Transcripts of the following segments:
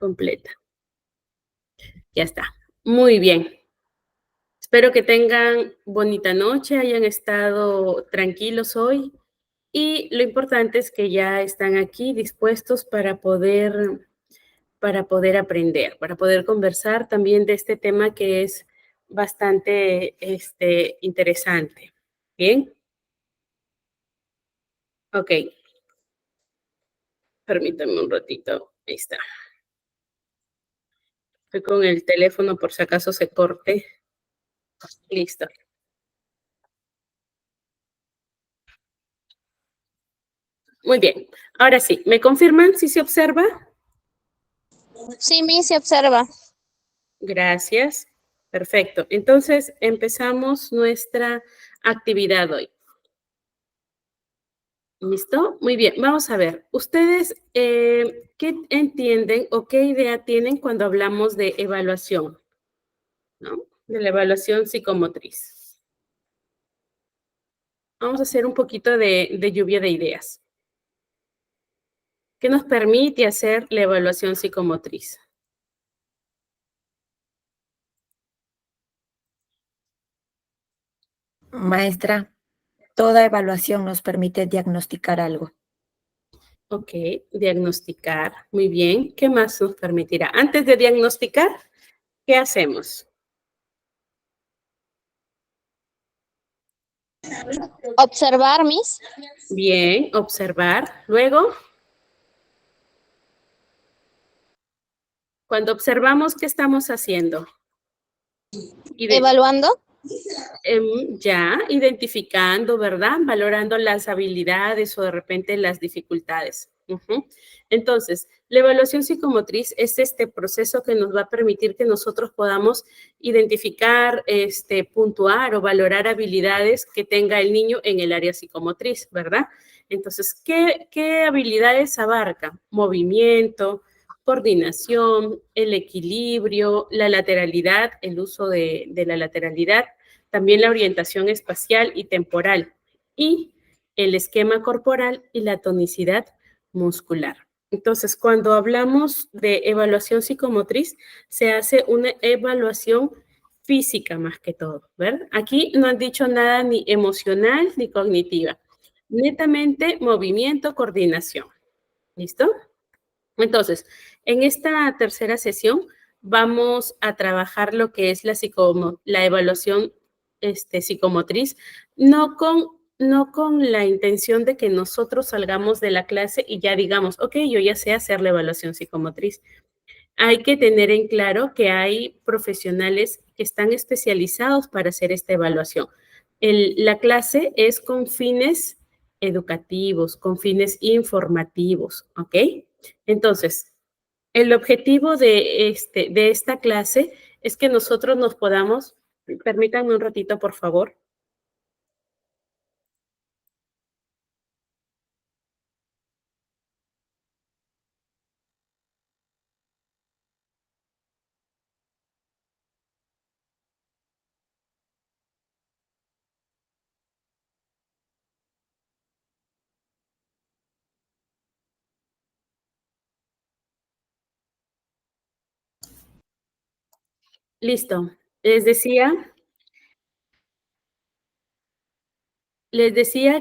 completa. Ya está. Muy bien. Espero que tengan bonita noche, hayan estado tranquilos hoy y lo importante es que ya están aquí dispuestos para poder aprender, para poder conversar también de este tema que es bastante interesante. ¿Bien? Ok, permítanme un ratito. Ahí está. Estoy con el teléfono por si acaso se corte. Listo. Muy bien. Ahora sí, ¿me confirman si se observa? Sí, mi se observa. Gracias. Perfecto. Entonces, empezamos nuestra actividad hoy. ¿Listo? Muy bien. Vamos a ver. ¿Ustedes qué entienden o qué idea tienen cuando hablamos de evaluación? ¿No? De la evaluación psicomotriz. Vamos a hacer un poquito de lluvia de ideas. ¿Qué nos permite hacer la evaluación psicomotriz? Maestra, toda evaluación nos permite diagnosticar algo. Ok, diagnosticar. Muy bien. ¿Qué más nos permitirá? Antes de diagnosticar, ¿qué hacemos? Observar, mis. Bien, observar. Luego, cuando observamos, ¿qué estamos haciendo? Evaluando. Ya, identificando, ¿verdad? Valorando las habilidades o de repente las dificultades. Ujú. Entonces, la evaluación psicomotriz es este proceso que nos va a permitir que nosotros podamos identificar, puntuar o valorar habilidades que tenga el niño en el área psicomotriz, ¿verdad? Entonces, ¿qué habilidades abarca? Movimiento, coordinación, el equilibrio, la lateralidad, el uso de la lateralidad, también la orientación espacial y temporal, y el esquema corporal y la tonicidad muscular. Entonces, cuando hablamos de evaluación psicomotriz, se hace una evaluación física más que todo, ¿verdad? Aquí no han dicho nada ni emocional ni cognitiva, netamente movimiento, coordinación. ¿Listo? Entonces, en esta tercera sesión vamos a trabajar lo que es la evaluación psicomotriz, no con la intención de que nosotros salgamos de la clase y ya digamos, ok, yo ya sé hacer la evaluación psicomotriz. Hay que tener en claro que hay profesionales que están especializados para hacer esta evaluación. La clase es con fines educativos, con fines informativos, ¿ok? Entonces, el objetivo de esta clase es que nosotros nos podamos, permítanme un ratito, por favor. Listo. Les decía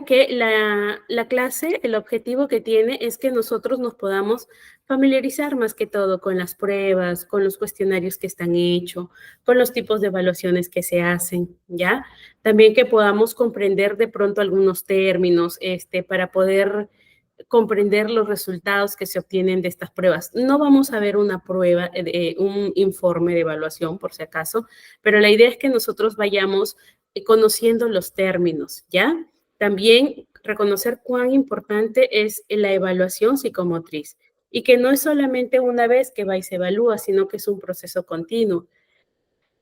que la clase, el objetivo que tiene es que nosotros nos podamos familiarizar más que todo con las pruebas, con los cuestionarios que están hechos, con los tipos de evaluaciones que se hacen, ¿ya? También que podamos comprender de pronto algunos términos, para poder comprender los resultados que se obtienen de estas pruebas. No vamos a ver una prueba, un informe de evaluación, por si acaso, pero la idea es que nosotros vayamos conociendo los términos, ¿ya? También reconocer cuán importante es la evaluación psicomotriz y que no es solamente una vez que va y se evalúa, sino que es un proceso continuo.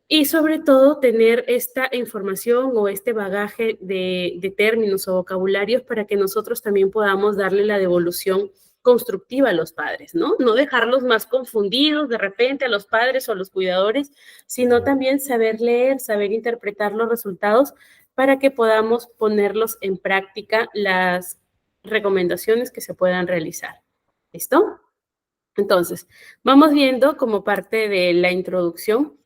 Y sobre todo tener esta información o este bagaje de términos o vocabularios para que nosotros también podamos darle la devolución constructiva a los padres, ¿no? No dejarlos más confundidos de repente a los padres o a los cuidadores, sino también saber leer, saber interpretar los resultados para que podamos ponerlos en práctica las recomendaciones que se puedan realizar. ¿Listo? Entonces, vamos viendo como parte de la introducción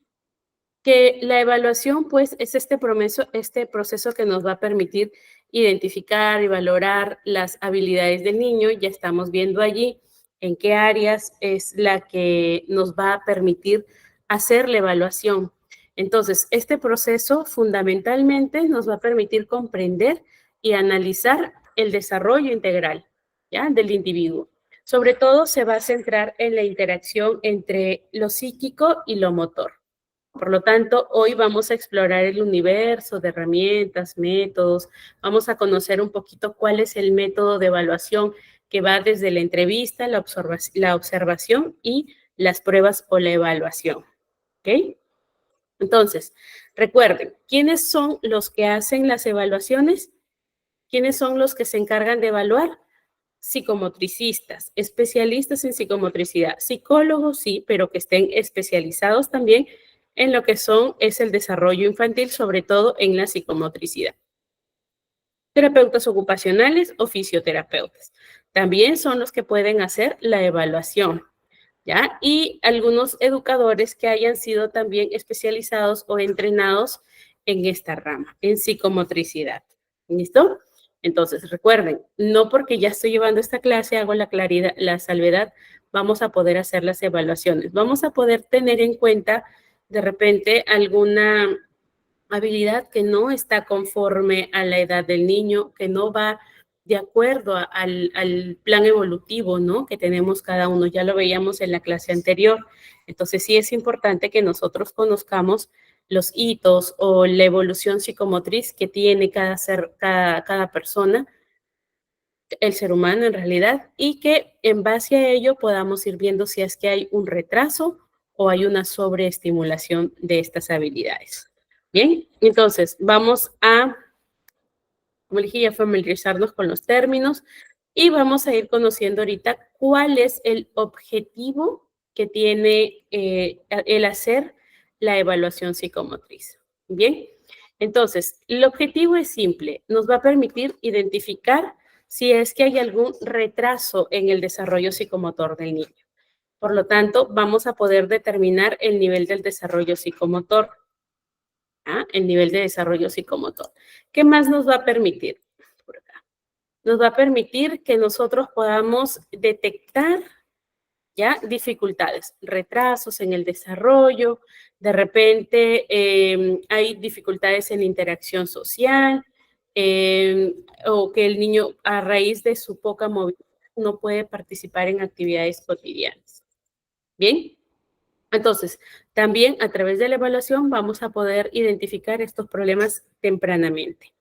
que la evaluación, pues, es este proceso que nos va a permitir identificar y valorar las habilidades del niño. Ya estamos viendo allí en qué áreas es la que nos va a permitir hacer la evaluación. Entonces, este proceso fundamentalmente nos va a permitir comprender y analizar el desarrollo integral, ¿ya?, del individuo. Sobre todo se va a centrar en la interacción entre lo psíquico y lo motor. Por lo tanto, hoy vamos a explorar el universo de herramientas, métodos, vamos a conocer un poquito cuál es el método de evaluación que va desde la entrevista, la observación y las pruebas o la evaluación. ¿Ok? Entonces, recuerden, ¿quiénes son los que hacen las evaluaciones? ¿Quiénes son los que se encargan de evaluar? Psicomotricistas, especialistas en psicomotricidad, psicólogos sí, pero que estén especializados también en lo que es el desarrollo infantil, sobre todo en la psicomotricidad. Terapeutas ocupacionales o fisioterapeutas. También son los que pueden hacer la evaluación, ¿ya? Y algunos educadores que hayan sido también especializados o entrenados en esta rama, en psicomotricidad. ¿Listo? Entonces, recuerden, no porque ya estoy llevando esta clase, hago la salvedad, vamos a poder hacer las evaluaciones. Vamos a poder tener en cuenta de repente alguna habilidad que no está conforme a la edad del niño, que no va de acuerdo al plan evolutivo, ¿no?, que tenemos cada uno. Ya lo veíamos en la clase anterior. Entonces, sí es importante que nosotros conozcamos los hitos o la evolución psicomotriz que tiene cada persona, el ser humano en realidad, y que en base a ello podamos ir viendo si es que hay un retraso o hay una sobreestimulación de estas habilidades. Bien, entonces vamos a, como dije, ya familiarizarnos con los términos y vamos a ir conociendo ahorita cuál es el objetivo que tiene el hacer la evaluación psicomotriz. Bien, entonces el objetivo es simple, nos va a permitir identificar si es que hay algún retraso en el desarrollo psicomotor del niño. Por lo tanto, vamos a poder determinar el nivel del desarrollo psicomotor. El nivel de desarrollo psicomotor. ¿Qué más nos va a permitir? Por acá. Nos va a permitir que nosotros podamos detectar ya dificultades, retrasos en el desarrollo, de repente hay dificultades en la interacción social, o que el niño a raíz de su poca movilidad no puede participar en actividades cotidianas. Bien. Entonces, también a través de la evaluación vamos a poder identificar estos problemas tempranamente.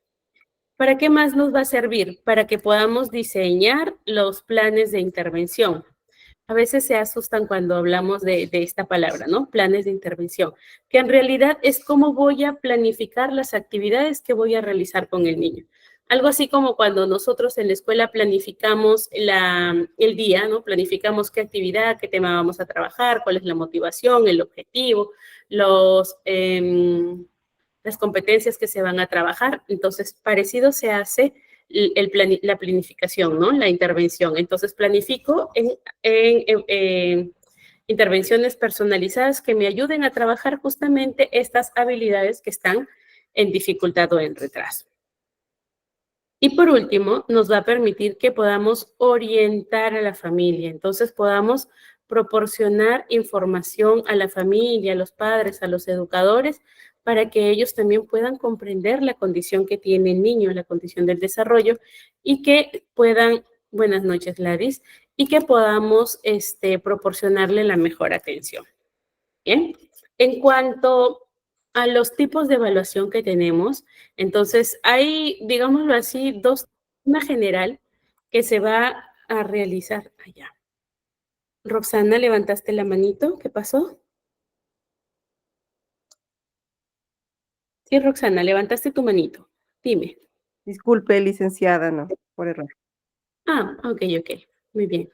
¿Para qué más nos va a servir? Para que podamos diseñar los planes de intervención. A veces se asustan cuando hablamos de esta palabra, ¿no? Planes de intervención, que en realidad es cómo voy a planificar las actividades que voy a realizar con el niño. Algo así como cuando nosotros en la escuela planificamos el día, ¿no? Planificamos qué actividad, qué tema vamos a trabajar, cuál es la motivación, el objetivo, las competencias que se van a trabajar. Entonces, parecido se hace la planificación, ¿no? La intervención. Entonces, planifico en intervenciones personalizadas que me ayuden a trabajar justamente estas habilidades que están en dificultad o en retraso. Y por último, nos va a permitir que podamos orientar a la familia. Entonces, podamos proporcionar información a la familia, a los padres, a los educadores, para que ellos también puedan comprender la condición que tiene el niño, la condición del desarrollo, y que puedan, buenas noches, Gladys, y que podamos proporcionarle la mejor atención. Bien, en cuanto a los tipos de evaluación que tenemos, entonces hay, digámoslo así, una general que se va a realizar allá. Roxana, ¿levantaste la manito? ¿Qué pasó? Sí, Roxana, levantaste tu manito. Dime. Disculpe, licenciada, no, por error. Ok. Muy bien.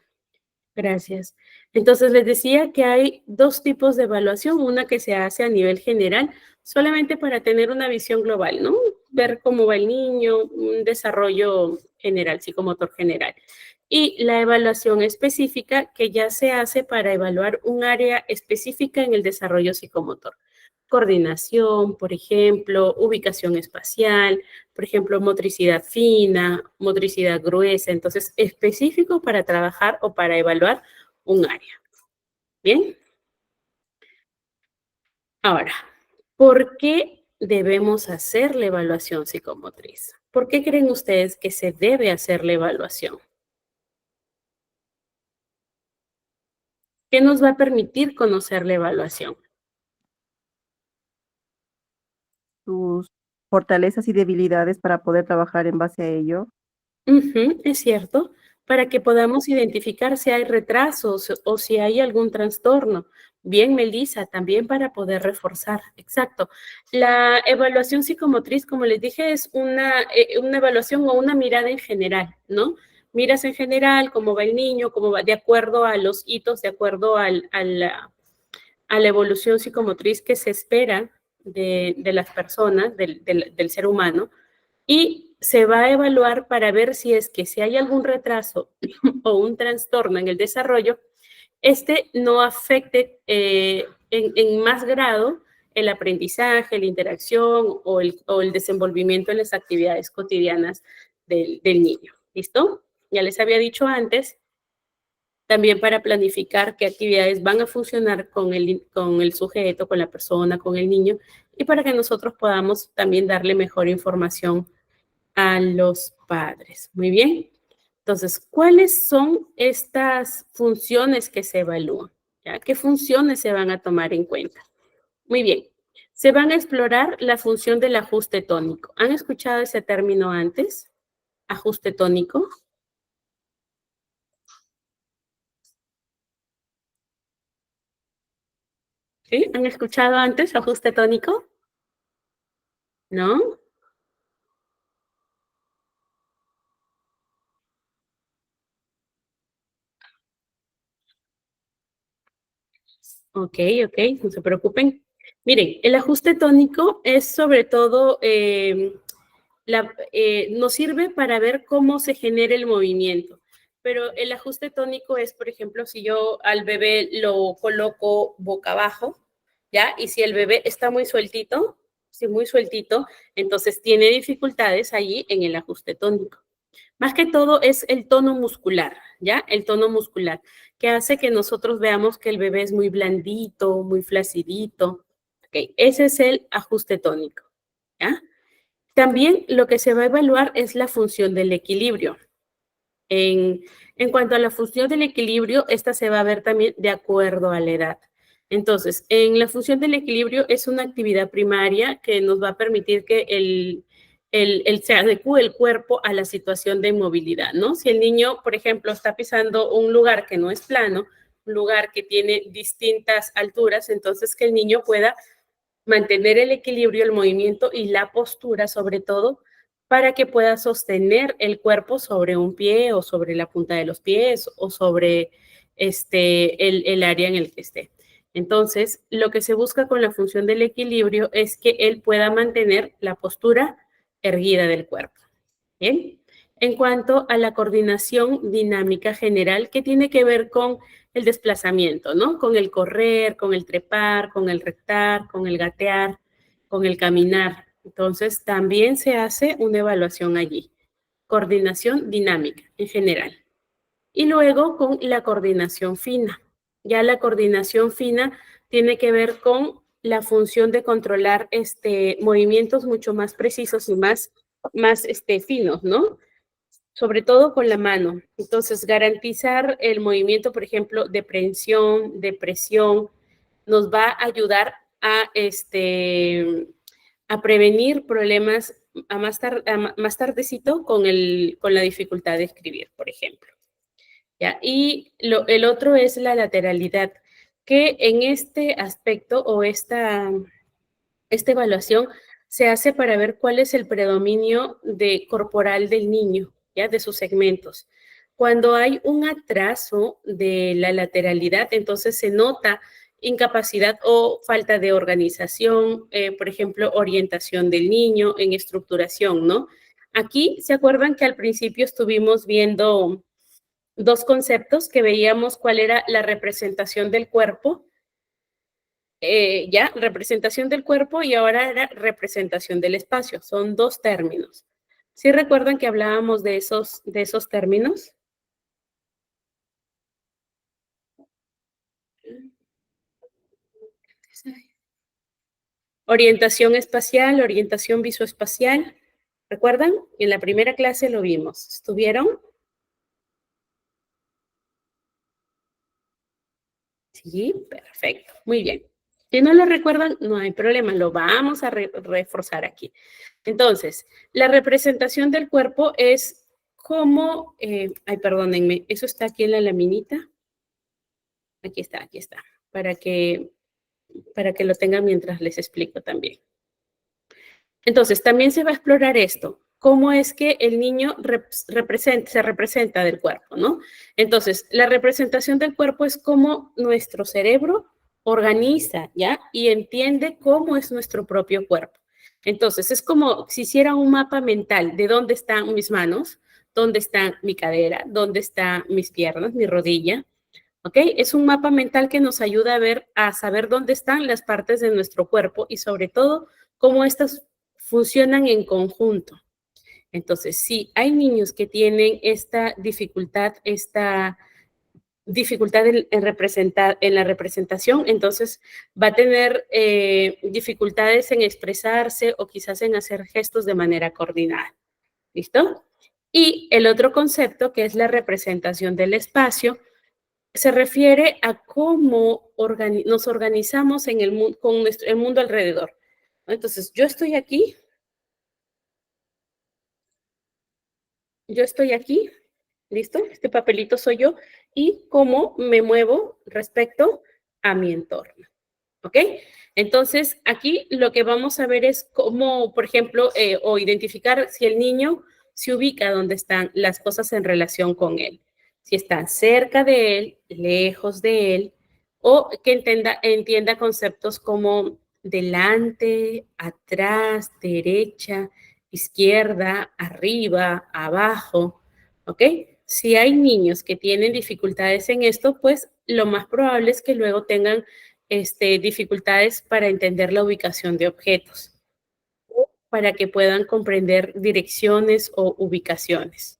Gracias. Entonces, les decía que hay dos tipos de evaluación, una que se hace a nivel general, solamente para tener una visión global, ¿no? Ver cómo va el niño, un desarrollo general, psicomotor general. y la evaluación específica que ya se hace para evaluar un área específica en el desarrollo psicomotor. Coordinación, por ejemplo, ubicación espacial, por ejemplo, motricidad fina, motricidad gruesa, entonces específico para trabajar o para evaluar un área. ¿Bien? Ahora, ¿por qué debemos hacer la evaluación psicomotriz? ¿Por qué creen ustedes que se debe hacer la evaluación? ¿Qué nos va a permitir conocer la evaluación? Sus fortalezas y debilidades para poder trabajar en base a ello. Es cierto, para que podamos identificar si hay retrasos o si hay algún trastorno. Bien, Melissa, también para poder reforzar. Exacto. La evaluación psicomotriz, como les dije, es una evaluación o una mirada en general, ¿no? Miras en general cómo va el niño, cómo va de acuerdo a los hitos, de acuerdo a la evolución psicomotriz que se espera de las personas, del ser humano, y se va a evaluar para ver si es que si hay algún retraso o un trastorno en el desarrollo, este no afecte en más grado el aprendizaje, la interacción o el desenvolvimiento en las actividades cotidianas del niño. ¿Listo? Ya les había dicho antes, también para planificar qué actividades van a funcionar con el sujeto, con la persona, con el niño, y para que nosotros podamos también darle mejor información a los padres. Muy bien. Entonces, ¿cuáles son estas funciones que se evalúan? ¿Ya? ¿Qué funciones se van a tomar en cuenta? Muy bien. Se van a explorar la función del ajuste tónico. ¿Han escuchado ese término antes? Ajuste tónico. ¿Sí? ¿Han escuchado antes ajuste tónico? ¿No? Ok, no se preocupen. Miren, el ajuste tónico es sobre todo, nos sirve para ver cómo se genera el movimiento, pero el ajuste tónico es, por ejemplo, si yo al bebé lo coloco boca abajo, ¿ya? Y si el bebé está muy sueltito, sí, muy sueltito, entonces tiene dificultades allí en el ajuste tónico. Más que todo es el tono muscular, ¿ya? El tono muscular, que hace que nosotros veamos que el bebé es muy blandito, muy flacidito. Ok, ese es el ajuste tónico, ¿ya? También lo que se va a evaluar es la función del equilibrio. En cuanto a la función del equilibrio, esta se va a ver también de acuerdo a la edad. Entonces, en la función del equilibrio es una actividad primaria que nos va a permitir que se adecue el cuerpo a la situación de inmovilidad, ¿no? Si el niño, por ejemplo, está pisando un lugar que no es plano, un lugar que tiene distintas alturas, entonces que el niño pueda mantener el equilibrio, el movimiento y la postura, sobre todo, para que pueda sostener el cuerpo sobre un pie o sobre la punta de los pies o sobre el área en el que esté. Entonces, lo que se busca con la función del equilibrio es que él pueda mantener la postura erguida del cuerpo. ¿Bien? En cuanto a la coordinación dinámica general, que tiene que ver con el desplazamiento, ¿no? Con el correr, con el trepar, con el rectar, con el gatear, con el caminar. Entonces, también se hace una evaluación allí. Coordinación dinámica en general. Y luego con la coordinación fina. Ya la coordinación fina tiene que ver con la función de controlar movimientos mucho más precisos y más finos, ¿no? Sobre todo con la mano. Entonces, garantizar el movimiento, por ejemplo, de prensión, de presión, nos va a ayudar a prevenir problemas más tardecito con la dificultad de escribir, por ejemplo. ¿Ya? Y el otro es la lateralidad, que en este aspecto o esta evaluación se hace para ver cuál es el predominio corporal del niño, ¿ya? De sus segmentos. Cuando hay un atraso de la lateralidad, entonces se nota incapacidad o falta de organización, por ejemplo, orientación del niño en estructuración, ¿no? Aquí, ¿se acuerdan que al principio estuvimos viendo dos conceptos que veíamos cuál era la representación del cuerpo, ya, representación del cuerpo y ahora era representación del espacio. Son dos términos. ¿Sí recuerdan que hablábamos de esos términos? Orientación espacial, orientación visoespacial. ¿Recuerdan? En la primera clase lo vimos. ¿Estuvieron? Sí, perfecto. Muy bien. Si no lo recuerdan, no hay problema. Lo vamos a reforzar aquí. Entonces, la representación del cuerpo es como... ay, perdónenme. Eso está aquí en la laminita. Aquí está. Para que lo tengan mientras les explico también. Entonces, también se va a explorar esto, cómo es que el niño se representa del cuerpo, ¿no? Entonces, la representación del cuerpo es cómo nuestro cerebro organiza, ¿ya? Y entiende cómo es nuestro propio cuerpo. Entonces, es como si hiciera un mapa mental de dónde están mis manos, dónde está mi cadera, dónde están mis piernas, mi rodilla, ¿ok? Es un mapa mental que nos ayuda a saber dónde están las partes de nuestro cuerpo y sobre todo cómo estas funcionan en conjunto. Entonces, si hay niños que tienen esta dificultad en la representación, entonces va a tener dificultades en expresarse o quizás en hacer gestos de manera coordinada. ¿Listo? Y el otro concepto, que es la representación del espacio, se refiere a cómo nos organizamos en con el mundo alrededor. Entonces, yo estoy aquí, ¿listo? Este papelito soy yo y cómo me muevo respecto a mi entorno, ¿ok? Entonces, aquí lo que vamos a ver es cómo, por ejemplo, o identificar si el niño se ubica donde están las cosas en relación con él. Si están cerca de él, lejos de él, o que entienda conceptos como delante, atrás, derecha, izquierda, arriba, abajo, ¿ok? Si hay niños que tienen dificultades en esto, pues lo más probable es que luego tengan dificultades para entender la ubicación de objetos, para que puedan comprender direcciones o ubicaciones.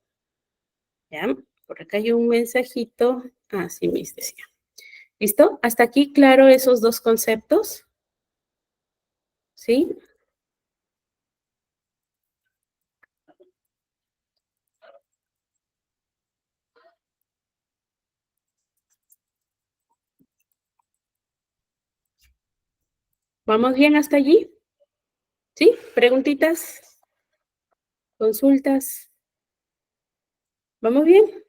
¿Ya? Por acá hay un mensajito. Ah, sí, me decía. ¿Listo? ¿Hasta aquí claro esos dos conceptos? ¿Sí? ¿Vamos bien hasta allí? ¿Sí? ¿Preguntitas? ¿Consultas? ¿Vamos bien?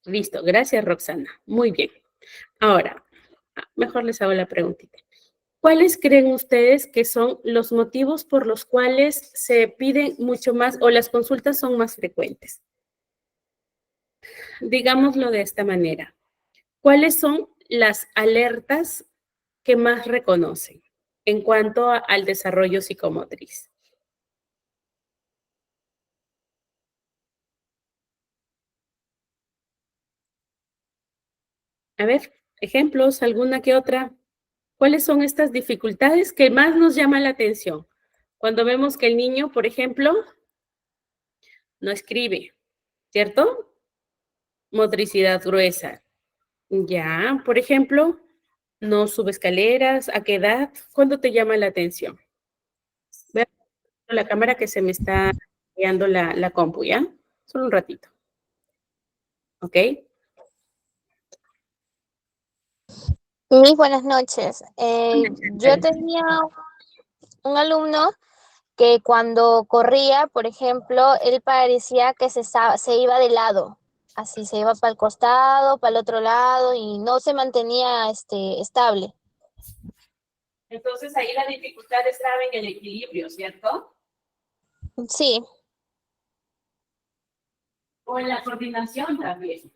Listo, gracias Roxana. Muy bien. Ahora, mejor les hago la preguntita. ¿Cuáles creen ustedes que son los motivos por los cuales se piden mucho más o las consultas son más frecuentes? Digámoslo de esta manera. ¿Cuáles son las alertas que más reconocen en cuanto al desarrollo psicomotriz? A ver, ejemplos, alguna que otra. ¿Cuáles son estas dificultades que más nos llaman la atención? Cuando vemos que el niño, por ejemplo, no escribe, ¿cierto? Motricidad gruesa. Ya, por ejemplo, no sube escaleras. ¿A qué edad? ¿Cuándo te llama la atención? Ve la cámara que se me está guiando la compu, ¿ya? Solo un ratito. ¿Ok? Mis buenas noches. Yo tenía un alumno que cuando corría, por ejemplo, él parecía que se iba de lado, así se iba para el costado, para el otro lado y no se mantenía estable. Entonces ahí la dificultad estaba en el equilibrio, ¿cierto? Sí, O en la coordinación también.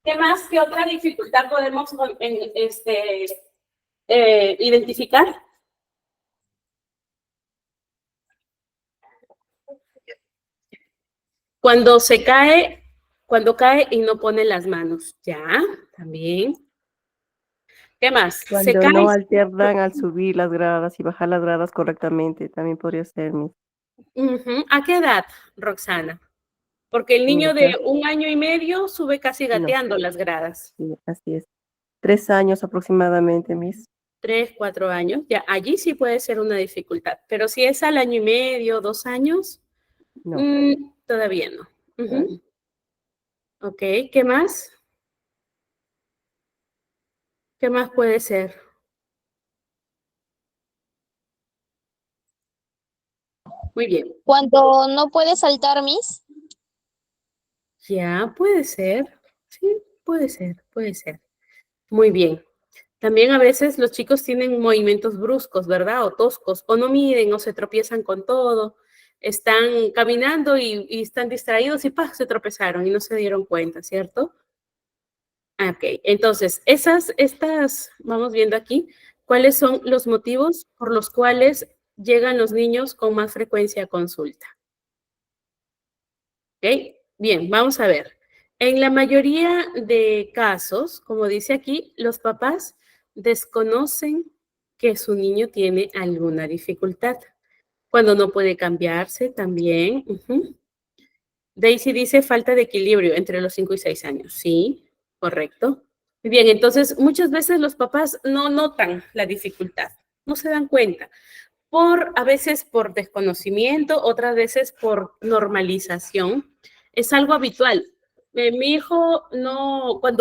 ¿Qué más? ¿Qué otra dificultad podemos identificar? Cuando cae y no pone las manos. Ya, también. ¿Qué más? Se Cuando cae. no alternan al subir las gradas y bajar las gradas correctamente, también podría ser, Miss. Ujú. ¿A qué edad, Roxana? Porque el En niño de esa- 1 año y medio sube casi no, gateando las gradas. sí, así es. 3 años aproximadamente, Miss. 3, 4 años, ya allí sí puede ser una dificultad. Pero si es al 1 año y medio, 2 años, No. todavía no. Todavía. Ujú. Ok, ¿qué más? ¿Qué más puede ser? Muy bien. Cuando no puede saltar, Miss. Ya, puede ser. Sí, puede ser, puede ser. Muy bien. También a veces los chicos tienen movimientos bruscos, ¿verdad? O toscos, o no miden, o se tropiezan con todo. Están caminando y están distraídos y ¡pah! Se tropezaron y no se dieron cuenta, ¿cierto? Ok, entonces, vamos viendo aquí, cuáles son los motivos por los cuales llegan los niños con más frecuencia a consulta. ¿Ok? Bien, vamos a ver. En la mayoría de casos, como dice aquí, los papás desconocen que su niño tiene alguna dificultad. Cuando no puede cambiarse también. Daisy dice falta de equilibrio entre los 5 y 6 años. Sí, correcto. Muy bien, entonces muchas veces los papás no notan la dificultad, no se dan cuenta a veces por desconocimiento, otras veces por normalización. Es algo habitual. Mi hijo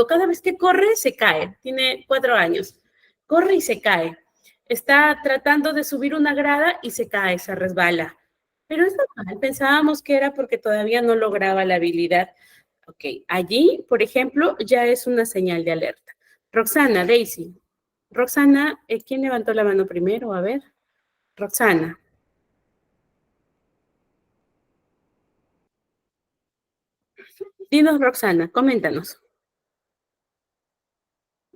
cada vez que corre, se cae. Tiene 4 años. Corre y se cae. Está tratando de subir una grada y se cae, se resbala. Pero es normal. Pensábamos que era porque todavía no lograba la habilidad. Ok, allí, por ejemplo, ya es una señal de alerta. Roxana, Daisy. Roxana, ¿quién levantó la mano primero? A ver. Roxana. Dinos, Roxana, coméntanos.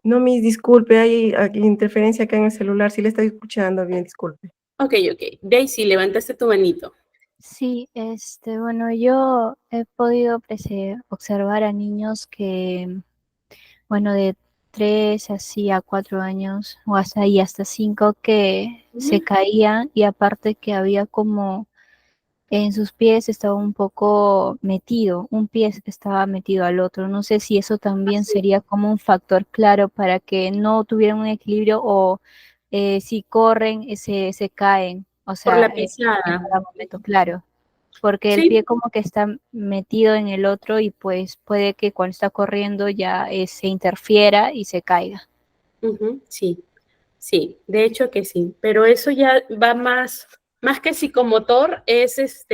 No, Miss, disculpe, hay aquí interferencia acá en el celular. Sí le estoy escuchando bien, disculpe. Ok. Daisy, levantaste tu manito. Sí, bueno, yo he podido observar a niños que, bueno, de 3 así a 4 años o hasta 5 que se caían y aparte que había como en sus pies estaba un poco metido, un pie estaba metido al otro. No sé si eso también Así, sería como un factor claro para que no tuvieran un equilibrio o si corren se caen, o por sea, la en pisada. cada momento, claro porque el Sí, pie como que está metido en el otro y pues puede que cuando está corriendo ya se interfiera y se caiga. sí, sí, de hecho que sí, pero eso ya va más que psicomotor, es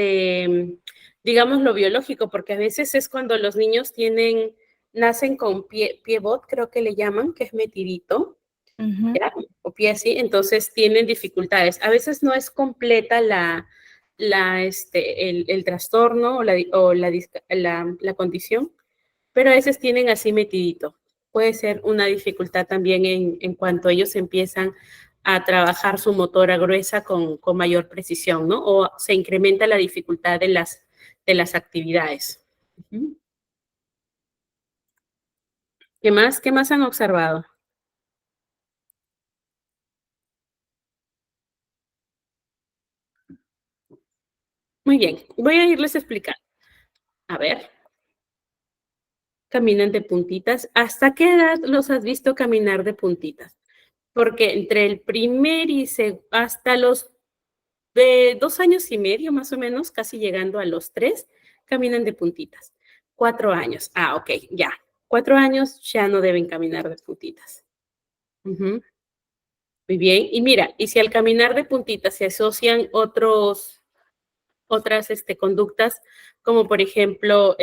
digamos lo biológico, porque a veces es cuando los niños nacen con pie bot, creo que le llaman, que es metidito, Ujú. ¿ya? O pie así, entonces tienen dificultades. A veces no es completa el trastorno o la condición, pero a veces tienen así metidito. Puede ser una dificultad también en cuanto ellos empiezan a trabajar su motora gruesa con mayor precisión, ¿no? O se incrementa la dificultad de las actividades. ¿Qué más? ¿Qué más han observado? Muy bien, voy a irles explicando. A ver, caminan de puntitas. ¿Hasta qué edad los has visto caminar de puntitas? Porque entre el primer hasta los de 2 años y medio, más o menos, casi llegando a los 3, caminan de puntitas. 4 años. Ah, ok, ya. 4 años ya no deben caminar de puntitas. Ujú. Muy bien. Y mira, y si al caminar de puntitas se asocian otras conductas, como por ejemplo,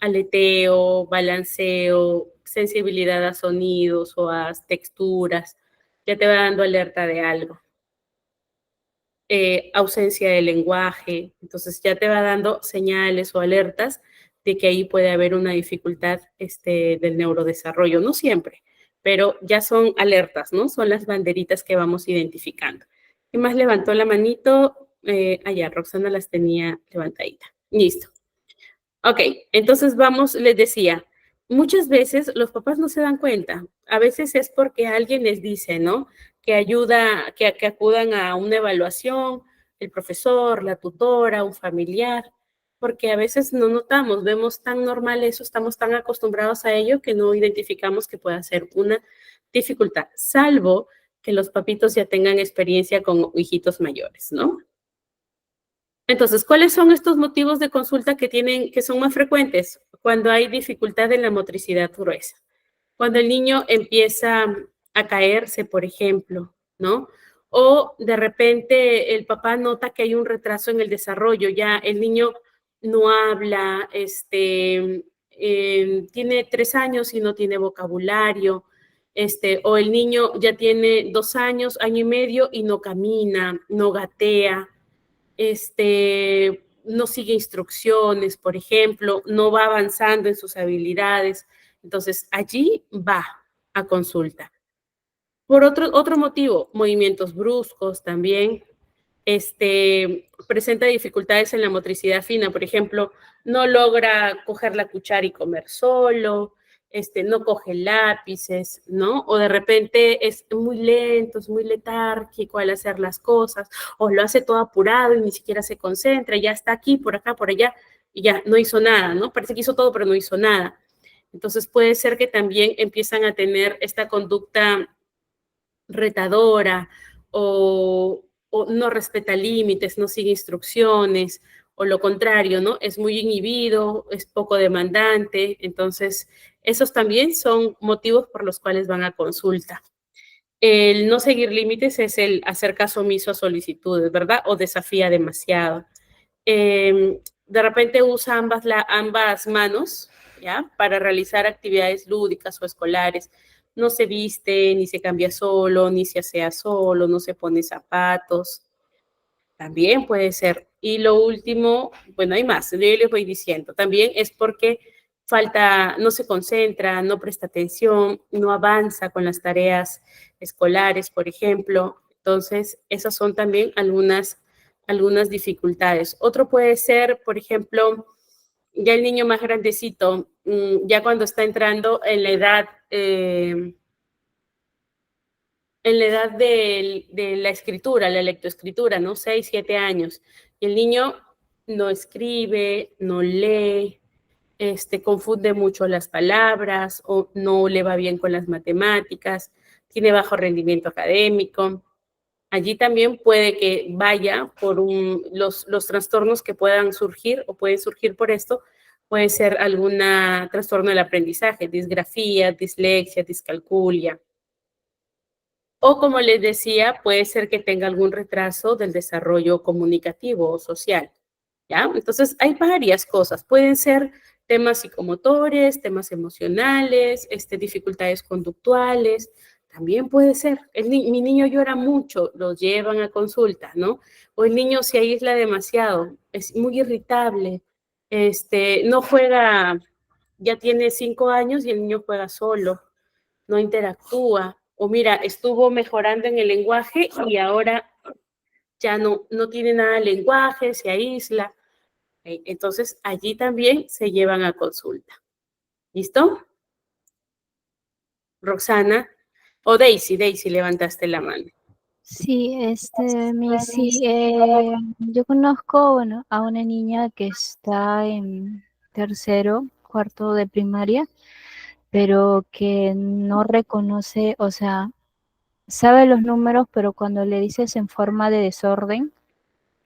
aleteo, balanceo, sensibilidad a sonidos o a texturas, ya te va dando alerta de algo. Ausencia de lenguaje, entonces ya te va dando señales o alertas de que ahí puede haber una dificultad del neurodesarrollo, no siempre, pero ya son alertas, ¿no? Son las banderitas que vamos identificando. ¿Quién más levantó la manito? Ya, Roxana las tenía levantaditas. Listo. Ok, entonces vamos, les decía, muchas veces los papás no se dan cuenta. A veces es porque alguien les dice, ¿no? Que ayuda, que acudan a una evaluación, el profesor, la tutora, un familiar, porque a veces no notamos, vemos tan normal eso, estamos tan acostumbrados a ello que no identificamos que pueda ser una dificultad, salvo que los papitos ya tengan experiencia con hijitos mayores, ¿no? Entonces, ¿cuáles son estos motivos de consulta que son más frecuentes? Cuando hay dificultad en la motricidad gruesa. Cuando el niño empieza a caerse, por ejemplo, ¿no? O de repente el papá nota que hay un retraso en el desarrollo, ya el niño no habla, tiene 3 años y no tiene vocabulario, o el niño ya tiene 2 años, año y medio y no camina, no gatea, no sigue instrucciones, por ejemplo, no va avanzando en sus habilidades. Entonces, allí va a consulta. Por otro motivo, movimientos bruscos también, presenta dificultades en la motricidad fina, por ejemplo, no logra coger la cuchara y comer solo, no coge lápices, ¿no? O de repente es muy lento, es muy letárgico al hacer las cosas, o lo hace todo apurado y ni siquiera se concentra, ya está aquí, por acá, por allá, y ya no hizo nada, ¿no? Parece que hizo todo, pero no hizo nada. Entonces puede ser que también empiezan a tener esta conducta retadora o no respeta límites, no sigue instrucciones, o lo contrario, ¿no? Es muy inhibido, es poco demandante. Entonces, esos también son motivos por los cuales van a consulta. El no seguir límites es el hacer caso omiso a solicitudes, ¿verdad? O desafía demasiado. De repente usa ambas manos, ¿ya? Para realizar actividades lúdicas o escolares. No se viste, ni se cambia solo, ni se asea solo, no se pone zapatos. También puede ser. Y lo último, bueno, hay más, yo les voy diciendo. También es porque no se concentra, no presta atención, no avanza con las tareas escolares, por ejemplo. Entonces, esas son también algunas dificultades. Otro puede ser, por ejemplo, ya el niño más grandecito, ya cuando está entrando en la edad de la escritura, la lectoescritura, ¿no? 6, 7 años. Y el niño no escribe, no lee, confunde mucho las palabras o no le va bien con las matemáticas, tiene bajo rendimiento académico. Allí también puede que vaya por los trastornos que puedan surgir o pueden surgir por esto, puede ser algún trastorno del aprendizaje, disgrafía, dislexia, discalculia. O como les decía, puede ser que tenga algún retraso del desarrollo comunicativo o social, ¿ya? Entonces, hay varias cosas. Pueden ser temas psicomotores, temas emocionales, dificultades conductuales. También puede ser, mi niño llora mucho, lo llevan a consulta, ¿no? O el niño se aísla demasiado, es muy irritable, no juega, ya tiene 5 años y el niño juega solo, no interactúa, o mira, estuvo mejorando en el lenguaje y ahora ya no tiene nada de lenguaje, se aísla. Entonces, allí también se llevan a consulta. ¿Listo? Roxana, o Daisy, levantaste la mano. Sí, sí, yo conozco, bueno, a una niña que está en tercero, cuarto de primaria, pero que no reconoce, o sea, sabe los números, pero cuando le dices en forma de desorden,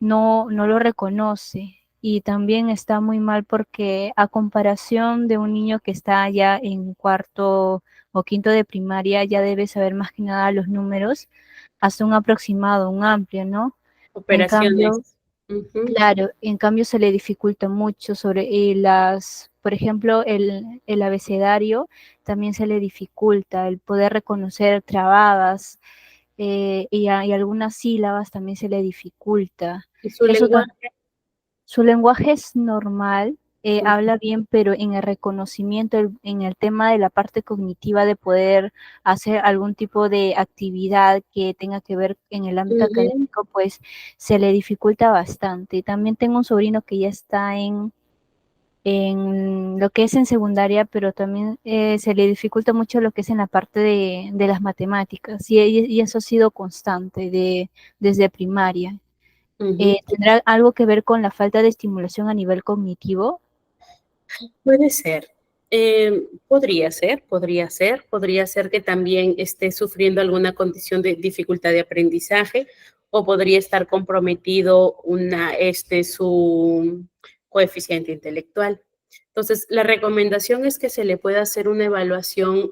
no lo reconoce. Y también está muy mal porque a comparación de un niño que está ya en cuarto o quinto de primaria, ya debe saber más que nada los números, hasta un aproximado, un amplio, ¿no? En Operaciones. cambio, claro, en cambio se le dificulta mucho sobre por ejemplo, el abecedario también se le dificulta, el poder reconocer trabadas y algunas sílabas también se le dificulta. ¿Y su Eso lenguaje? su lenguaje es normal, habla bien, pero en el reconocimiento, en el tema de la parte cognitiva de poder hacer algún tipo de actividad que tenga que ver en el ámbito académico, pues se le dificulta bastante. También tengo un sobrino que ya está en lo que es en secundaria, pero también se le dificulta mucho lo que es en la parte de las matemáticas, y eso ha sido constante desde primaria. ¿Tendrá algo que ver con la falta de estimulación a nivel cognitivo? Puede ser. Podría ser que también esté sufriendo alguna condición de dificultad de aprendizaje o podría estar comprometido su coeficiente intelectual. Entonces, la recomendación es que se le pueda hacer una evaluación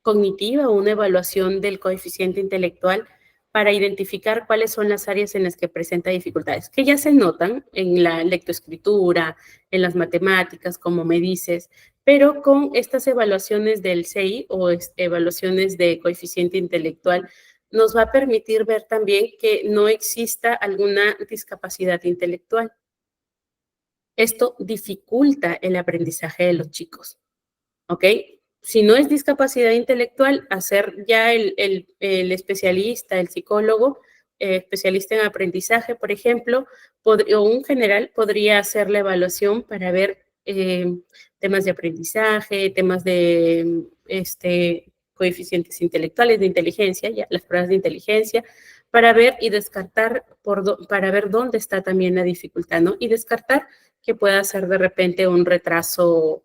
cognitiva o una evaluación del coeficiente intelectual para identificar cuáles son las áreas en las que presenta dificultades, que ya se notan en la lectoescritura, en las matemáticas, como me dices, pero con estas evaluaciones del CEI o evaluaciones de coeficiente intelectual, nos va a permitir ver también que no exista alguna discapacidad intelectual. Esto dificulta el aprendizaje de los chicos, ¿ok? Si no es discapacidad intelectual, hacer ya el especialista, el psicólogo, especialista en aprendizaje, por ejemplo, o un general podría hacer la evaluación para ver temas de aprendizaje, temas de coeficientes intelectuales, de inteligencia, ya, las pruebas de inteligencia, para ver y descartar, para ver dónde está también la dificultad, ¿no? Y descartar que pueda ser de repente un retraso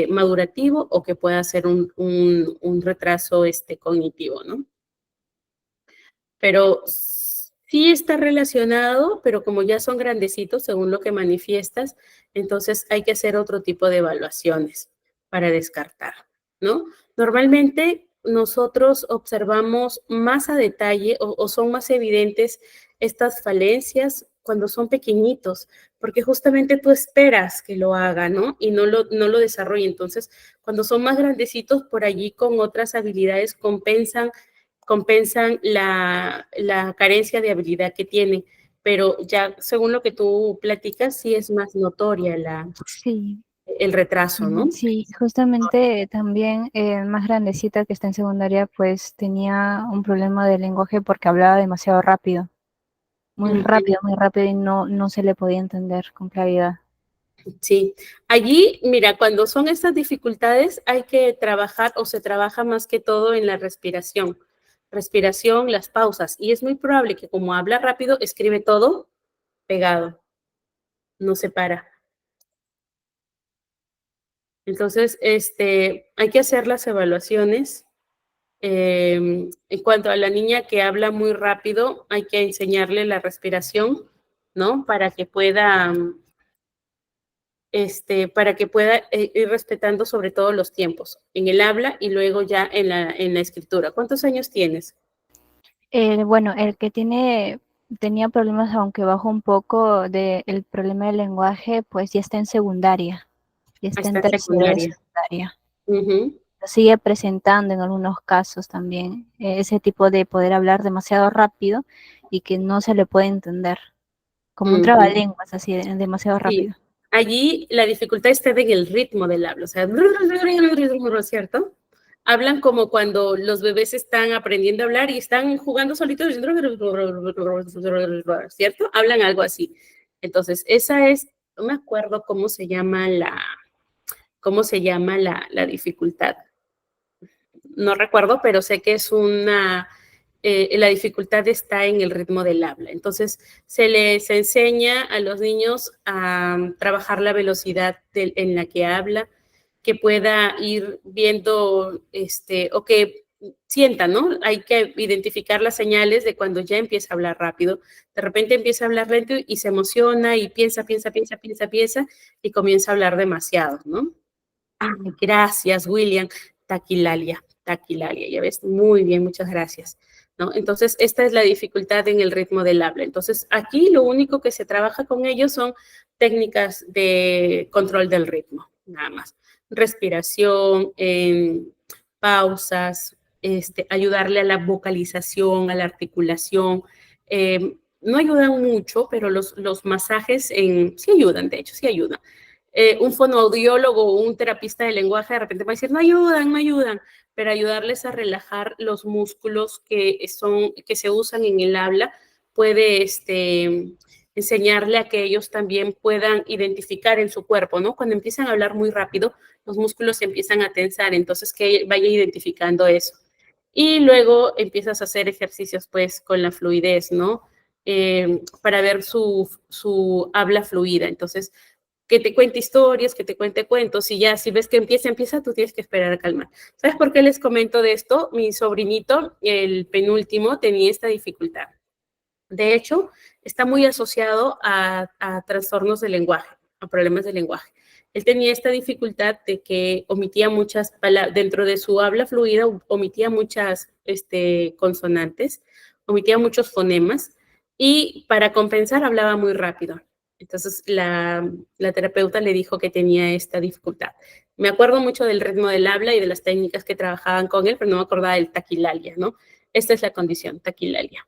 madurativo o que pueda ser un retraso cognitivo, ¿no? Pero sí está relacionado, pero como ya son grandecitos, según lo que manifiestas, entonces hay que hacer otro tipo de evaluaciones para descartar, ¿no? Normalmente nosotros observamos más a detalle o son más evidentes estas falencias cuando son pequeñitos, porque justamente tú esperas que lo haga, ¿no? Y no lo desarrolle. Entonces, cuando son más grandecitos, por allí con otras habilidades compensan la carencia de habilidad que tienen, pero ya según lo que tú platicas, sí es más notoria Sí. el retraso, ¿no? Sí, justamente también más grandecita que está en secundaria, pues tenía un problema de lenguaje porque hablaba demasiado rápido, muy rápido y no se le podía entender con claridad. Sí, allí, mira, cuando son estas dificultades hay que trabajar o se trabaja más que todo en la respiración, las pausas, y es muy probable que como habla rápido, escribe todo pegado, no se para. Entonces, hay que hacer las evaluaciones. En cuanto a la niña que habla muy rápido, hay que enseñarle la respiración, ¿no? Para que pueda ir respetando sobre todo los tiempos en el habla y luego ya en la escritura. ¿Cuántos años tienes? Bueno, el que tenía problemas, aunque bajó un poco del problema del lenguaje, pues ya está en secundaria, ya está Está en en tercero de secundaria. secundaria. Ujú, Lo sigue presentando en algunos casos también, ese tipo de poder hablar demasiado rápido y que no se le puede entender, como un ujú. trabalenguas, así, demasiado Sí, rápido. allí la dificultad está en el ritmo del habla, o sea, ¿cierto? Hablan como cuando los bebés están aprendiendo a hablar y están jugando solitos, ¿cierto? Hablan algo así. Entonces, no me acuerdo cómo se llama la dificultad. No recuerdo, pero sé que la dificultad está en el ritmo del habla. Entonces, se les enseña a los niños a trabajar la velocidad en la que habla, que pueda ir viendo, o que sienta, ¿no? Hay que identificar las señales de cuando ya empieza a hablar rápido. De repente empieza a hablar lento y se emociona y piensa y comienza a hablar demasiado, ¿no? Ay, gracias, William. Taquilalia, ya ves, muy bien, muchas gracias. ¿No? Entonces, esta es la dificultad en el ritmo del habla. Entonces, aquí lo único que se trabaja con ellos son técnicas de control del ritmo, nada más. Respiración, pausas, ayudarle a la vocalización, a la articulación, no ayudan mucho, pero los masajes sí ayudan, de hecho, sí ayudan. Un fonoaudiólogo o un terapista de lenguaje de repente va a decir, no ayudan, no ayudan, pero ayudarles a relajar los músculos que se usan en el habla puede enseñarle a que ellos también puedan identificar en su cuerpo, ¿no? Cuando empiezan a hablar muy rápido, los músculos se empiezan a tensar, entonces que vaya identificando eso. Y luego empiezas a hacer ejercicios, pues, con la fluidez, ¿no? Para ver su habla fluida. Entonces, que te cuente historias, que te cuente cuentos, y ya si ves que empieza, tú tienes que esperar a calmar. ¿Sabes por qué les comento de esto? Mi sobrinito, el penúltimo, tenía esta dificultad. De hecho, está muy asociado a trastornos de lenguaje, a problemas de lenguaje. Él tenía esta dificultad de que omitía muchas palabras, dentro de su habla fluida, omitía muchas consonantes, omitía muchos fonemas, y para compensar hablaba muy rápido. Entonces, la terapeuta le dijo que tenía esta dificultad. Me acuerdo mucho del ritmo del habla y de las técnicas que trabajaban con él, pero no me acordaba del taquilalia, ¿no? Esta es la condición, taquilalia.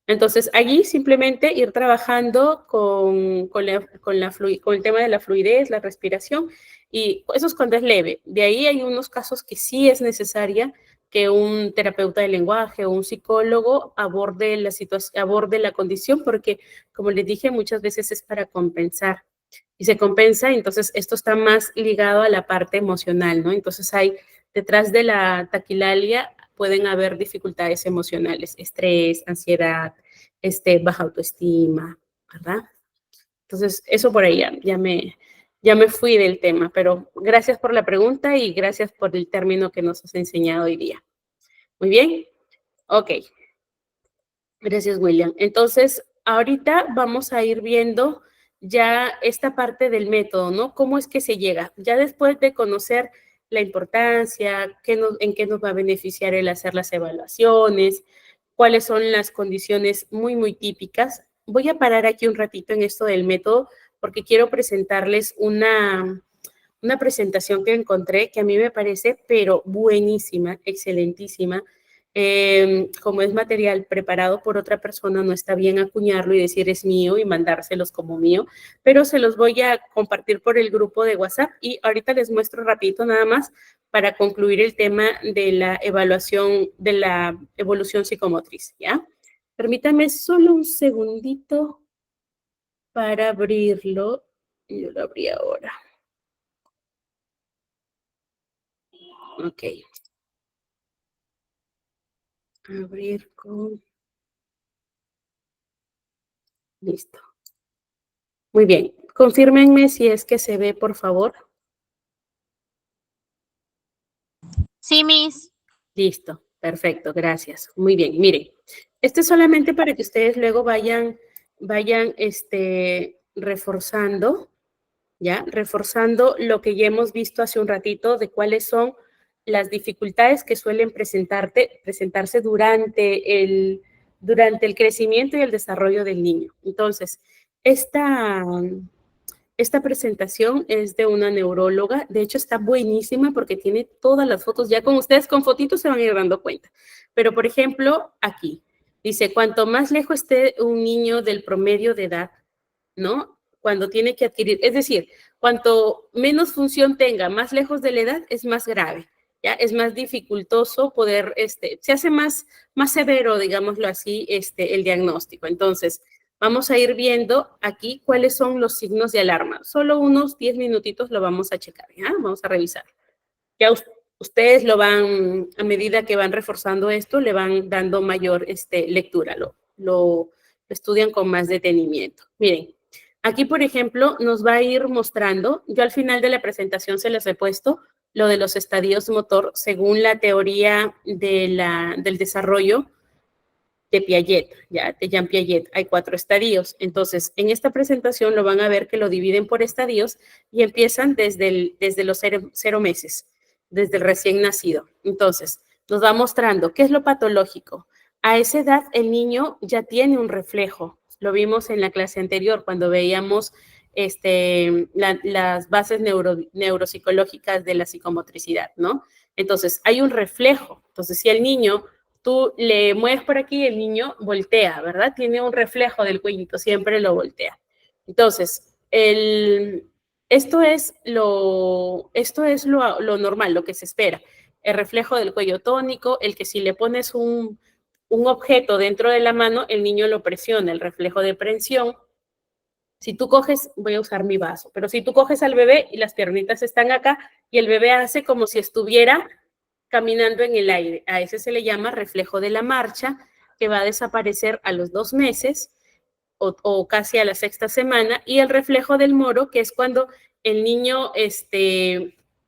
Entonces, allí simplemente ir trabajando con el tema de la fluidez, la respiración, y eso es cuando es leve. De ahí hay unos casos que sí es necesaria que un terapeuta de lenguaje o un psicólogo aborde la condición, porque, como les dije, muchas veces es para compensar. Y se compensa, entonces esto está más ligado a la parte emocional, ¿no? Entonces detrás de la taquilalia pueden haber dificultades emocionales, estrés, ansiedad, baja autoestima, ¿verdad? Entonces, eso por ahí ya me fui del tema, pero gracias por la pregunta y gracias por el término que nos has enseñado hoy día. Muy bien, ok. Gracias, William. Entonces, ahorita vamos a ir viendo ya esta parte del método, ¿no? ¿Cómo es que se llega? Ya después de conocer la importancia, en qué nos va a beneficiar el hacer las evaluaciones, cuáles son las condiciones muy, muy típicas. Voy a parar aquí un ratito en esto del método porque quiero presentarles una presentación que encontré que a mí me parece, pero buenísima, excelentísima. Como es material preparado por otra persona, no está bien acuñarlo y decir es mío y mandárselos como mío, pero se los voy a compartir por el grupo de WhatsApp y ahorita les muestro rapidito nada más para concluir el tema de la evaluación, de la evolución psicomotriz, ¿ya? Permítanme solo un segundito para abrirlo. Yo lo abrí ahora. Ok. Abrir con... Listo. Muy bien. Confírmenme si es que se ve, por favor. Sí, Miss. Listo. Perfecto. Gracias. Muy bien. Miren, esto es solamente para que ustedes luego vayan reforzando, ¿ya? Reforzando lo que ya hemos visto hace un ratito de cuáles son las dificultades que suelen presentarse durante el crecimiento y el desarrollo del niño. Entonces, esta presentación es de una neuróloga, de hecho está buenísima porque tiene todas las fotos, ya con ustedes con fotitos se van a ir dando cuenta. Pero, por ejemplo, aquí dice, cuanto más lejos esté un niño del promedio de edad, ¿no? Cuando tiene que adquirir, es decir, cuanto menos función tenga, más lejos de la edad, es más grave, ¿ya? Es más dificultoso poder, se hace más severo, digámoslo así, el diagnóstico. Entonces, vamos a ir viendo aquí cuáles son los signos de alarma. Solo unos 10 minutitos lo vamos a checar, ¿ya? Vamos a revisar. Ya ustedes lo van, a medida que van reforzando esto, le van dando mayor lectura, lo estudian con más detenimiento. Miren, aquí, por ejemplo, nos va a ir mostrando, yo al final de la presentación se les he puesto lo de los estadios motor según la teoría del desarrollo de Piaget, ¿ya? De Jean Piaget. Hay 4 estadios. Entonces, en esta presentación lo van a ver que lo dividen por estadios y empiezan desde los 0 meses, desde el recién nacido. Entonces, nos va mostrando qué es lo patológico. A esa edad, el niño ya tiene un reflejo. Lo vimos en la clase anterior cuando veíamos las bases neuropsicológicas de la psicomotricidad, ¿no? Entonces, hay un reflejo. Entonces, si el niño tú le mueves por aquí y el niño voltea, ¿verdad? Tiene un reflejo del cuellito, siempre lo voltea. Entonces, esto es lo normal, lo que se espera. El reflejo del cuello tónico, el que si le pones un objeto dentro de la mano, el niño lo presiona, el reflejo de prensión. Si tú coges, voy a usar mi vaso, pero si tú coges al bebé y las piernitas están acá y el bebé hace como si estuviera caminando en el aire, a ese se le llama reflejo de la marcha, que va a desaparecer a los 2 meses o casi a la 6ª semana, y el reflejo del moro, que es cuando el niño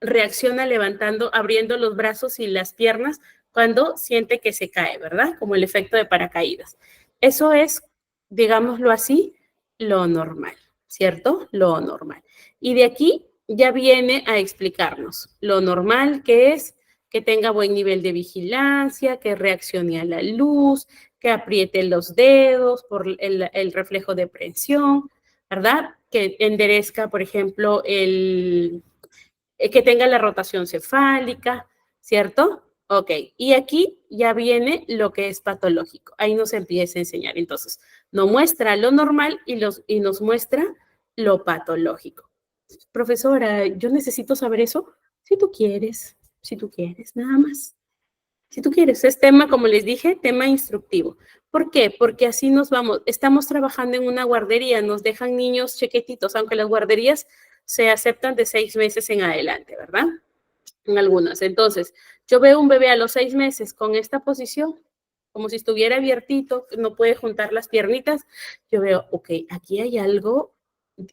reacciona levantando, abriendo los brazos y las piernas cuando siente que se cae, ¿verdad? Como el efecto de paracaídas. Eso es, digámoslo así, lo normal, ¿cierto? Lo normal. Y de aquí ya viene a explicarnos lo normal que es que tenga buen nivel de vigilancia, que reaccione a la luz, que apriete los dedos por el reflejo de presión, ¿verdad? Que enderezca, por ejemplo, que tenga la rotación cefálica, ¿cierto? Ok, y aquí ya viene lo que es patológico. Ahí nos empieza a enseñar. Entonces, nos muestra lo normal y nos muestra lo patológico. Profesora, yo necesito saber eso. Si tú quieres, nada más. Si tú quieres, es tema, como les dije, tema instructivo. ¿Por qué? Porque así nos vamos. Estamos trabajando en una guardería, nos dejan niños chiquititos, aunque las guarderías se aceptan de 6 meses en adelante, ¿verdad? En algunas. Entonces, yo veo un bebé a los 6 meses con esta posición, como si estuviera abiertito, no puede juntar las piernitas. Yo veo, ok, aquí hay algo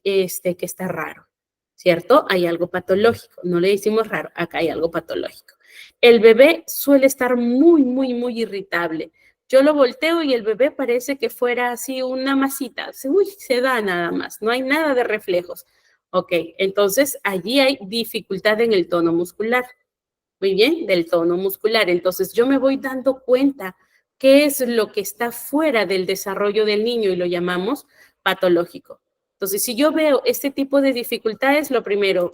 que está raro, ¿cierto? Hay algo patológico. No le decimos raro, acá hay algo patológico. El bebé suele estar muy, muy, muy irritable. Yo lo volteo y el bebé parece que fuera así una masita. Uy, se da nada más, no hay nada de reflejos. Ok, entonces allí hay dificultad en el tono muscular. Muy bien, del tono muscular. Entonces yo me voy dando cuenta qué es lo que está fuera del desarrollo del niño y lo llamamos patológico. Entonces, si yo veo este tipo de dificultades, lo primero,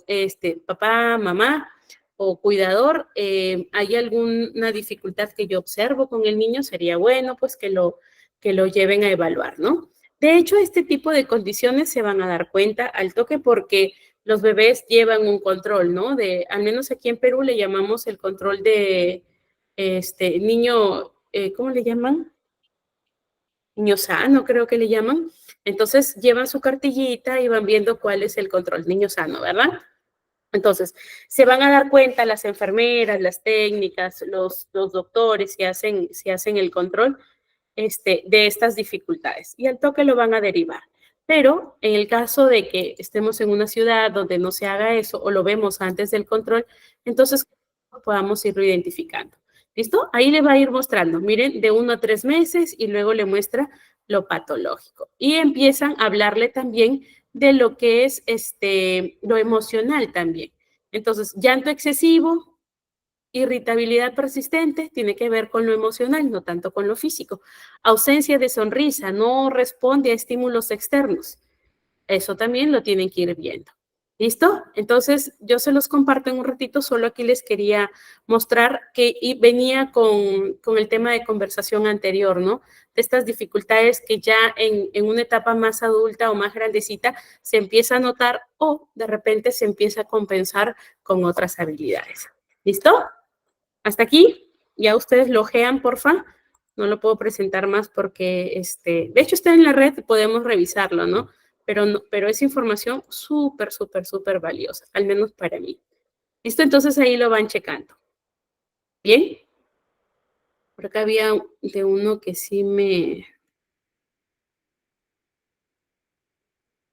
papá, mamá o cuidador, ¿hay alguna dificultad que yo observo con el niño? Sería bueno, pues, que lo lleven a evaluar, ¿no? De hecho, este tipo de condiciones se van a dar cuenta al toque porque los bebés llevan un control, ¿no? Al menos aquí en Perú le llamamos el control de niño, ¿cómo le llaman? Niño sano, creo que le llaman. Entonces llevan su cartillita y van viendo cuál es el control, niño sano, ¿verdad? Entonces, se van a dar cuenta las enfermeras, las técnicas, los doctores si hacen el control de estas dificultades y al toque lo van a derivar. Pero en el caso de que estemos en una ciudad donde no se haga eso o lo vemos antes del control, entonces podamos irlo identificando. ¿Listo? Ahí le va a ir mostrando, miren, de 1 a 3 meses y luego le muestra lo patológico. Y empiezan a hablarle también de lo que es lo emocional también. Entonces, llanto excesivo, irritabilidad persistente, tiene que ver con lo emocional, no tanto con lo físico. Ausencia de sonrisa, no responde a estímulos externos. Eso también lo tienen que ir viendo. ¿Listo? Entonces, yo se los comparto en un ratito, solo aquí les quería mostrar que venía con el tema de conversación anterior, ¿no? De estas dificultades que ya en una etapa más adulta o más grandecita se empieza a notar o de repente se empieza a compensar con otras habilidades. ¿Listo? Hasta aquí. Ya ustedes lo ojean, porfa. No lo puedo presentar más porque, de hecho está en la red, podemos revisarlo, ¿no? Pero es información súper, súper, súper valiosa, al menos para mí. ¿Listo? Entonces ahí lo van checando. ¿Bien? Por acá había de uno que sí me...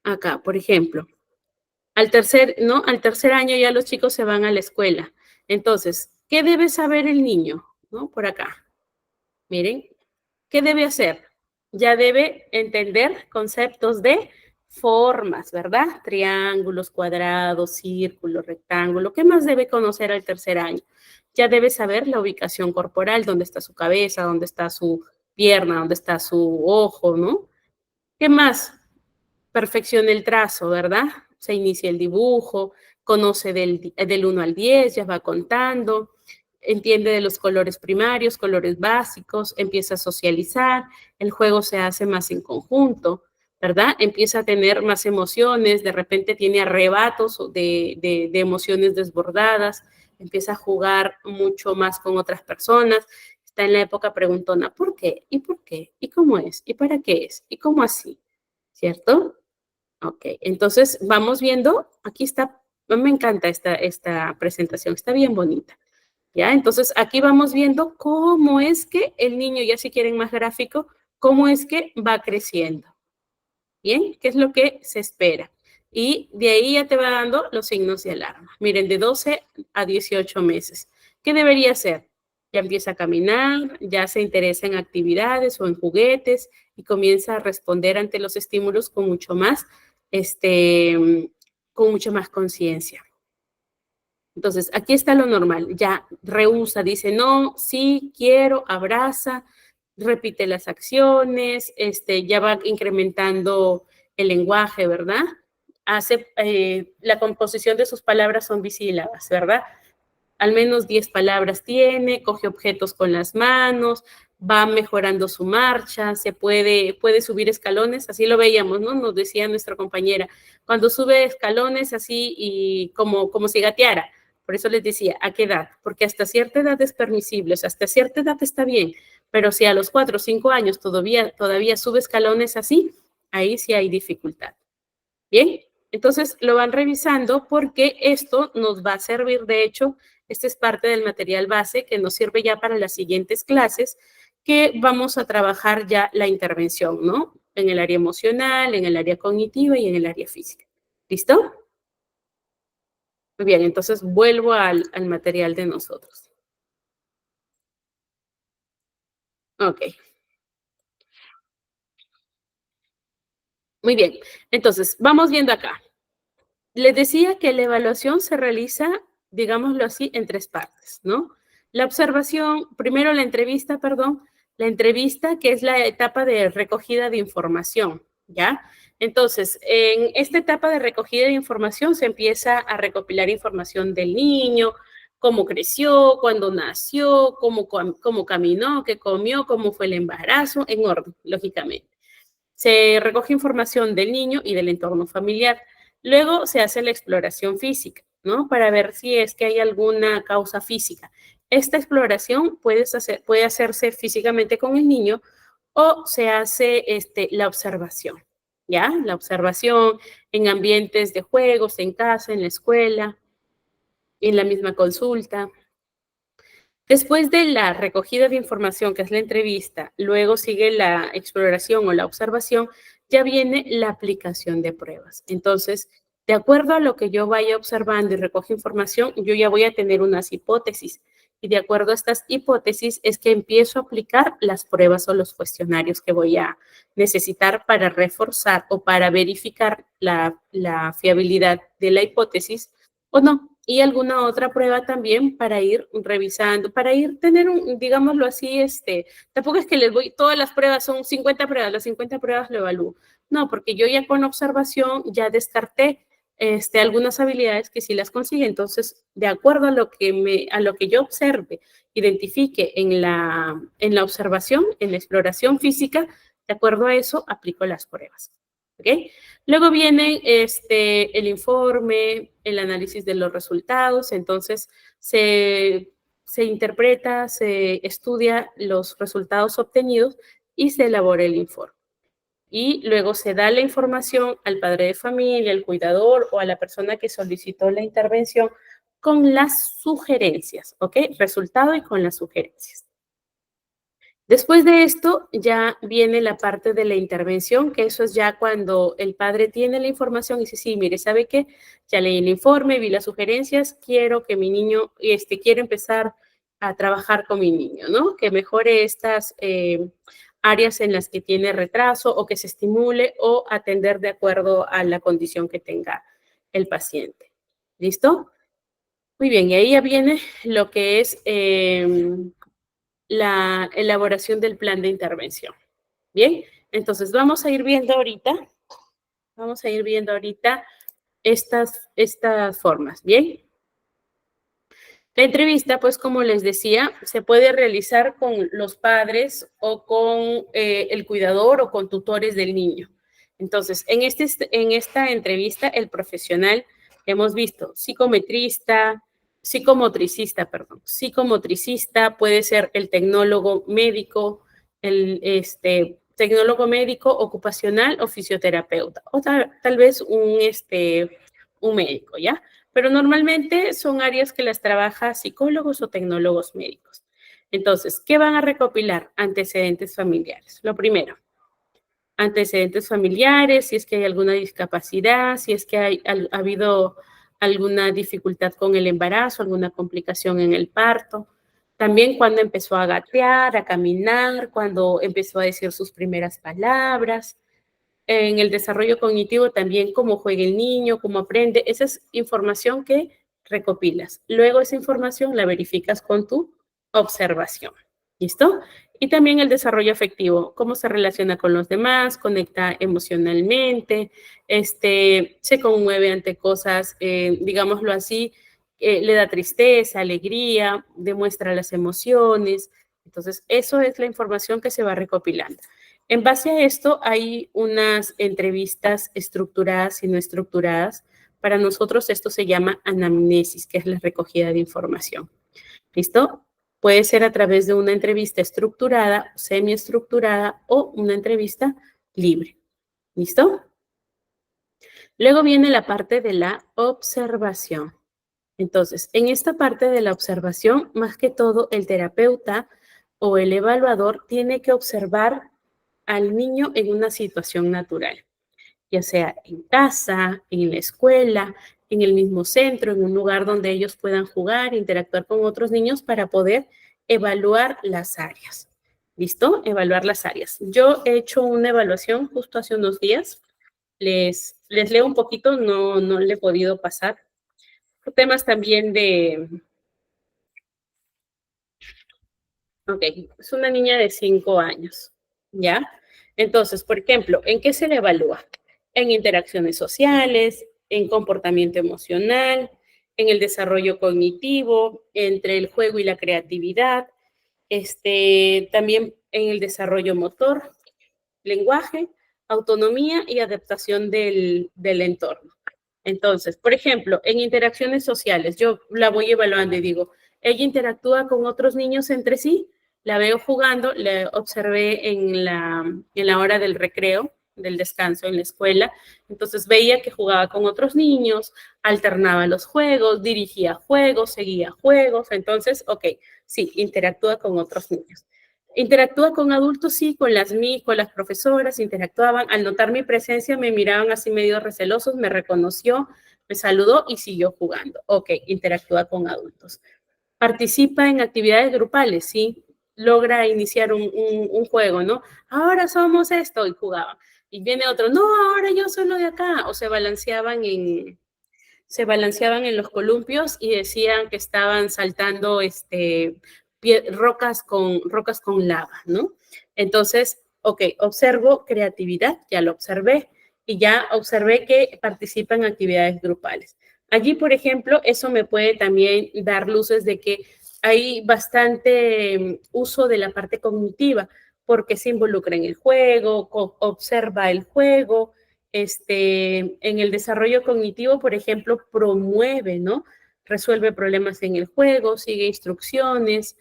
Acá, por ejemplo. Al tercer año ya los chicos se van a la escuela. Entonces, ¿qué debe saber el niño? ¿No? Por acá. Miren, ¿qué debe hacer? Ya debe entender conceptos de formas, ¿verdad? Triángulos, cuadrados, círculos, rectángulos. ¿Qué más debe conocer al tercer año? Ya debe saber la ubicación corporal, dónde está su cabeza, dónde está su pierna, dónde está su ojo, ¿no? ¿Qué más? Perfecciona el trazo, ¿verdad? Se inicia el dibujo, conoce del 1 al 10, ya va contando. entiende de los colores primarios, colores básicos, empieza a socializar, el juego se hace más en conjunto, ¿verdad? Empieza a tener más emociones, de repente tiene arrebatos de emociones desbordadas, empieza a jugar mucho más con otras personas, está en la época preguntona, ¿por qué? ¿Y por qué? ¿Y cómo es? ¿Y para qué es? ¿Y cómo así? ¿Cierto? Ok, entonces vamos viendo, aquí está, me encanta esta presentación, está bien bonita. ¿Ya? Entonces, aquí vamos viendo cómo es que el niño, ya si quieren más gráfico, cómo es que va creciendo. ¿Bien? ¿Qué es lo que se espera? Y de ahí ya te va dando los signos de alarma. Miren, de 12 a 18 meses. ¿Qué debería hacer? Ya empieza a caminar, ya se interesa en actividades o en juguetes y comienza a responder ante los estímulos con mucho más, con mucha más conciencia. Entonces, aquí está lo normal, ya rehúsa, dice no, sí, quiero, abraza, repite las acciones, ya va incrementando el lenguaje, ¿verdad? Hace, la composición de sus palabras son bisílabas, ¿verdad? Al menos 10 palabras tiene, coge objetos con las manos, va mejorando su marcha, puede subir escalones, así lo veíamos, ¿no? Nos decía nuestra compañera, cuando sube escalones así y como si gateara. Por eso les decía, ¿a qué edad? Porque hasta cierta edad es permisible, o sea, hasta cierta edad está bien, pero si a los 4 o 5 años todavía sube escalones así, ahí sí hay dificultad. Bien, entonces lo van revisando porque esto nos va a servir, de hecho, este es parte del material base que nos sirve ya para las siguientes clases, que vamos a trabajar ya la intervención, ¿no? En el área emocional, en el área cognitiva y en el área física. ¿Listo? Muy bien, entonces vuelvo al material de nosotros. Ok. Muy bien, entonces vamos viendo acá. Les decía que la evaluación se realiza, digámoslo así, en 3 partes, ¿no? La observación, primero la entrevista que es la etapa de recogida de información, ¿ya? Entonces, en esta etapa de recogida de información se empieza a recopilar información del niño, cómo creció, cuándo nació, cómo caminó, qué comió, cómo fue el embarazo, en orden, lógicamente. Se recoge información del niño y del entorno familiar. Luego se hace la exploración física, ¿no? Para ver si es que hay alguna causa física. Esta exploración puede hacerse físicamente con el niño o se hace la observación, ¿ya? La observación en ambientes de juegos, en casa, en la escuela, en la misma consulta. Después de la recogida de información, que es la entrevista, luego sigue la exploración o la observación, ya viene la aplicación de pruebas. Entonces, de acuerdo a lo que yo vaya observando y recoge información, yo ya voy a tener unas hipótesis. Y de acuerdo a estas hipótesis es que empiezo a aplicar las pruebas o los cuestionarios que voy a necesitar para reforzar o para verificar la fiabilidad de la hipótesis o no. Y alguna otra prueba también para ir revisando, para ir tener digámoslo así, tampoco es que todas las pruebas son 50 pruebas, las 50 pruebas lo evalúo. No, porque yo ya con observación ya descarté algunas habilidades que sí las consigue. Entonces, de acuerdo a lo que yo observe, identifique en la observación, en la exploración física, de acuerdo a eso, aplico las pruebas. ¿Ok? Luego viene el informe, el análisis de los resultados. Entonces, se interpreta, se estudia los resultados obtenidos y se elabora el informe. Y luego se da la información al padre de familia, al cuidador o a la persona que solicitó la intervención con las sugerencias, ¿ok? Resultado y con las sugerencias. Después de esto ya viene la parte de la intervención, que eso es ya cuando el padre tiene la información y dice, sí, mire, ¿sabe qué? Ya leí el informe, vi las sugerencias, quiero que mi niño, quiero empezar a trabajar con mi niño, ¿no? Que mejore estas áreas en las que tiene retraso o que se estimule o atender de acuerdo a la condición que tenga el paciente. ¿Listo? Muy bien, y ahí ya viene lo que es la elaboración del plan de intervención. Bien, entonces vamos a ir viendo ahorita estas formas, ¿bien? La entrevista, pues como les decía, se puede realizar con los padres o con el cuidador o con tutores del niño. Entonces, en esta entrevista, el profesional, hemos visto psicomotricista, puede ser el tecnólogo médico, el tecnólogo médico ocupacional o fisioterapeuta, o tal vez un médico, ¿ya? Pero normalmente son áreas que las trabaja psicólogos o tecnólogos médicos. Entonces, ¿qué van a recopilar? Antecedentes familiares. Lo primero, antecedentes familiares, si es que hay alguna discapacidad, si es que ha habido alguna dificultad con el embarazo, alguna complicación en el parto. También cuando empezó a gatear, a caminar, cuando empezó a decir sus primeras palabras. En el desarrollo cognitivo también cómo juega el niño, cómo aprende. Esa es información que recopilas. Luego esa información la verificas con tu observación. ¿Listo? Y también el desarrollo afectivo, cómo se relaciona con los demás, conecta emocionalmente, se conmueve ante cosas, digámoslo así, le da tristeza, alegría, demuestra las emociones. Entonces, eso es la información que se va recopilando. En base a esto, hay unas entrevistas estructuradas y no estructuradas. Para nosotros esto se llama anamnesis, que es la recogida de información. ¿Listo? Puede ser a través de una entrevista estructurada, semiestructurada o una entrevista libre. ¿Listo? Luego viene la parte de la observación. Entonces, en esta parte de la observación, más que todo, el terapeuta o el evaluador tiene que observar al niño en una situación natural, ya sea en casa, en la escuela, en el mismo centro, en un lugar donde ellos puedan jugar, interactuar con otros niños para poder evaluar las áreas. ¿Listo? Evaluar las áreas. Yo he hecho una evaluación justo hace unos días. Les leo un poquito, no le he podido pasar. Temas también de... Ok, es una niña de 5 años, ¿ya? Entonces, por ejemplo, ¿en qué se le evalúa? En interacciones sociales, en comportamiento emocional, en el desarrollo cognitivo, entre el juego y la creatividad, también en el desarrollo motor, lenguaje, autonomía y adaptación del entorno. Entonces, por ejemplo, en interacciones sociales, yo la voy evaluando y digo, ¿ella interactúa con otros niños entre sí? La veo jugando, la observé en la hora del recreo, del descanso en la escuela. Entonces veía que jugaba con otros niños, alternaba los juegos, dirigía juegos, seguía juegos. Entonces, ok, sí, interactúa con otros niños. Interactúa con adultos, sí, con las profesoras, interactuaban. Al notar mi presencia, me miraban así medio recelosos, me reconoció, me saludó y siguió jugando. Ok, interactúa con adultos. Participa en actividades grupales, sí, logra iniciar un juego, ¿no? Ahora somos esto, y jugaban. Y viene otro, no, ahora yo soy lo de acá. O se balanceaban en los columpios y decían que estaban saltando rocas con lava, ¿no? Entonces, ok, observo creatividad, ya lo observé, y ya observé que participa en actividades grupales. Allí, por ejemplo, eso me puede también dar luces de que hay bastante uso de la parte cognitiva, porque se involucra en el juego, observa el juego, en el desarrollo cognitivo, por ejemplo, promueve, ¿no? Resuelve problemas en el juego, sigue instrucciones,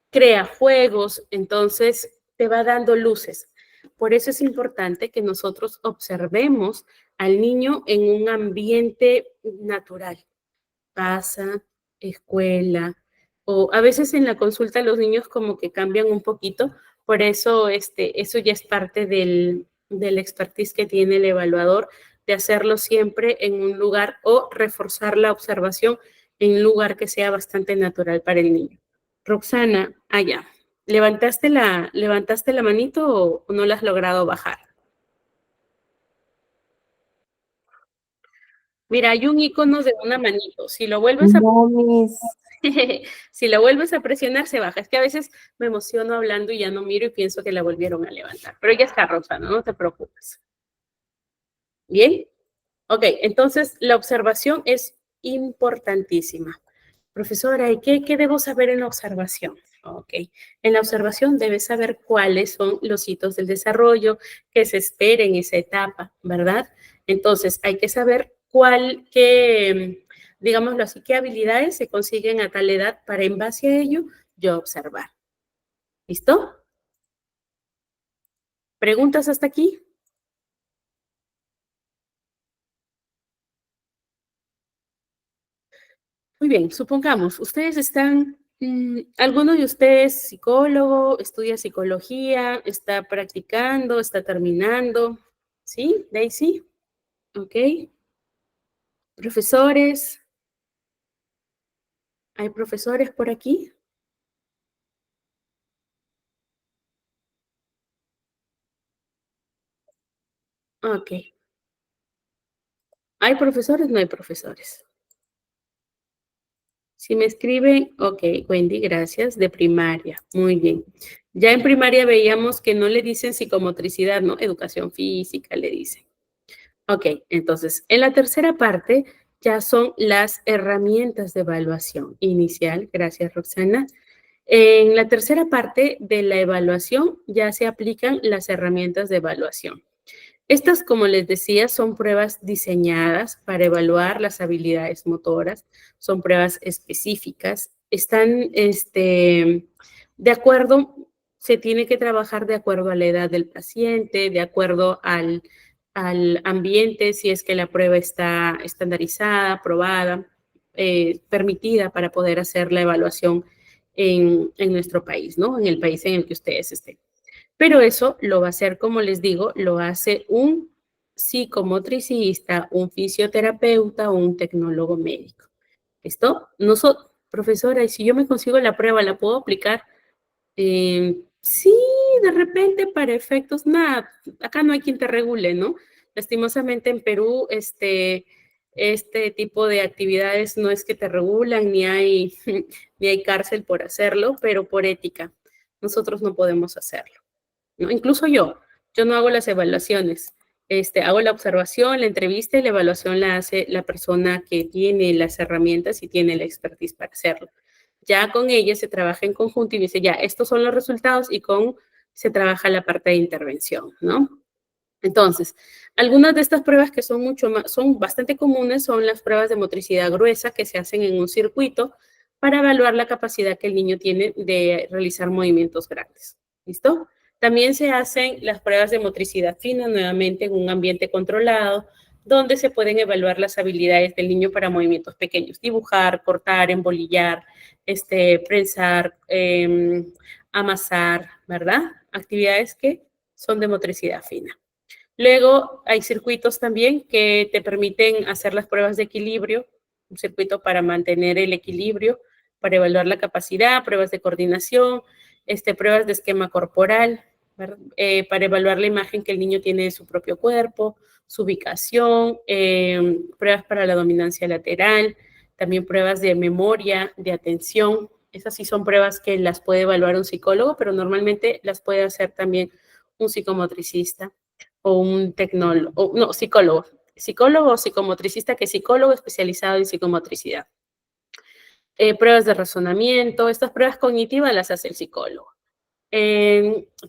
crea juegos, entonces te va dando luces. Por eso es importante que nosotros observemos al niño en un ambiente natural, casa, escuela, o a veces en la consulta los niños como que cambian un poquito, por eso eso ya es parte del expertise que tiene el evaluador, de hacerlo siempre en un lugar o reforzar la observación en un lugar que sea bastante natural para el niño. Roxana, allá. ¿Levantaste la manito o no la has logrado bajar? Mira, hay un icono de una manito. Si lo vuelves a... No, mis... Si la vuelves a presionar, se baja. Es que a veces me emociono hablando y ya no miro y pienso que la volvieron a levantar. Pero ya está, Roxana, no te preocupes. ¿Bien? Ok, entonces la observación es importantísima. Profesora, ¿y qué debo saber en la observación? Ok, en la observación debes saber cuáles son los hitos del desarrollo que se espera en esa etapa, ¿verdad? Entonces, hay que saber digámoslo así, qué habilidades se consiguen a tal edad para en base a ello yo observar. ¿Listo? ¿Preguntas hasta aquí? Muy bien, supongamos, ustedes están, alguno de ustedes psicólogo, estudia psicología, está practicando, está terminando, ¿sí, Daisy? Ok. Profesores, ¿hay profesores por aquí? Ok. ¿Hay profesores? No hay profesores. Si me escriben, ok, Wendy, gracias, de primaria, muy bien. Ya en primaria veíamos que no le dicen psicomotricidad, ¿no? Educación física le dicen. Ok, entonces, en la tercera parte ya son las herramientas de evaluación inicial. Gracias, Roxana. En la tercera parte de la evaluación ya se aplican las herramientas de evaluación. Estas, como les decía, son pruebas diseñadas para evaluar las habilidades motoras, son pruebas específicas, están de acuerdo, se tiene que trabajar de acuerdo a la edad del paciente, de acuerdo al ambiente, si es que la prueba está estandarizada, aprobada, permitida para poder hacer la evaluación en nuestro país, ¿no? En el país en el que ustedes estén. Pero eso lo va a hacer, como les digo, lo hace un psicomotricista, un fisioterapeuta o un tecnólogo médico. ¿Listo? Nosotros, profesora, y si yo me consigo la prueba, ¿la puedo aplicar? Sí, de repente para efectos, nada, acá no hay quien te regule, ¿no? Lastimosamente en Perú, este tipo de actividades no es que te regulan, ni hay cárcel por hacerlo, pero por ética, nosotros no podemos hacerlo, ¿no? Incluso yo no hago las evaluaciones, hago la observación, la entrevista y la evaluación la hace la persona que tiene las herramientas y tiene la expertise para hacerlo. Ya con ella se trabaja en conjunto y dice, ya, estos son los resultados y se trabaja la parte de intervención, ¿no? Entonces, algunas de estas pruebas que son bastante comunes son las pruebas de motricidad gruesa que se hacen en un circuito para evaluar la capacidad que el niño tiene de realizar movimientos grandes. ¿Listo? También se hacen las pruebas de motricidad fina, nuevamente en un ambiente controlado, donde se pueden evaluar las habilidades del niño para movimientos pequeños, dibujar, cortar, embolillar, prensar, amasar, ¿verdad? Actividades que son de motricidad fina. Luego hay circuitos también que te permiten hacer las pruebas de equilibrio, un circuito para mantener el equilibrio, para evaluar la capacidad, pruebas de coordinación, pruebas de esquema corporal, para evaluar la imagen que el niño tiene de su propio cuerpo, su ubicación, pruebas para la dominancia lateral, también pruebas de memoria, de atención. Esas sí son pruebas que las puede evaluar un psicólogo, pero normalmente las puede hacer también un psicomotricista o un tecnólogo, no, psicólogo o psicomotricista, que es psicólogo especializado en psicomotricidad. Pruebas de razonamiento, estas pruebas cognitivas las hace el psicólogo.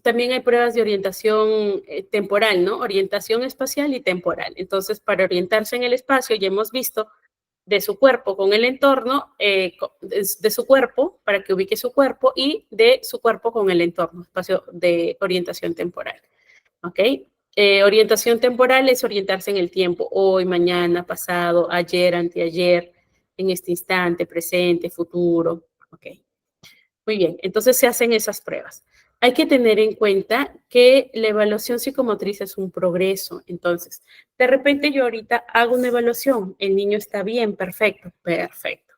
También hay pruebas de orientación temporal, ¿no? Orientación espacial y temporal. Entonces, para orientarse en el espacio, ya hemos visto de su cuerpo con el entorno, de su cuerpo, para que ubique su cuerpo, y de su cuerpo con el entorno, espacio de orientación temporal. ¿Ok? Orientación temporal es orientarse en el tiempo, hoy, mañana, pasado, ayer, anteayer, en este instante, presente, futuro. ¿Ok? Muy bien, entonces se hacen esas pruebas. Hay que tener en cuenta que la evaluación psicomotriz es un progreso. Entonces, de repente yo ahorita hago una evaluación, el niño está bien, perfecto, perfecto.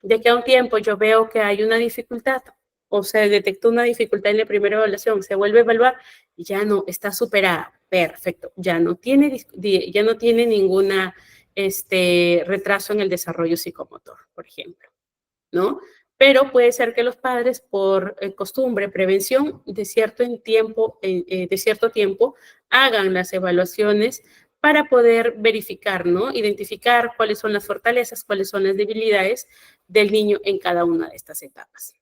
De que a un tiempo yo veo que hay una dificultad o se detectó una dificultad en la primera evaluación, se vuelve a evaluar y ya no, está superada, perfecto. Ya no tiene ninguna retraso en el desarrollo psicomotor, por ejemplo, ¿no? Pero puede ser que los padres, por costumbre, prevención, de cierto tiempo, hagan las evaluaciones para poder verificar, ¿no? Identificar cuáles son las fortalezas, cuáles son las debilidades del niño en cada una de estas etapas.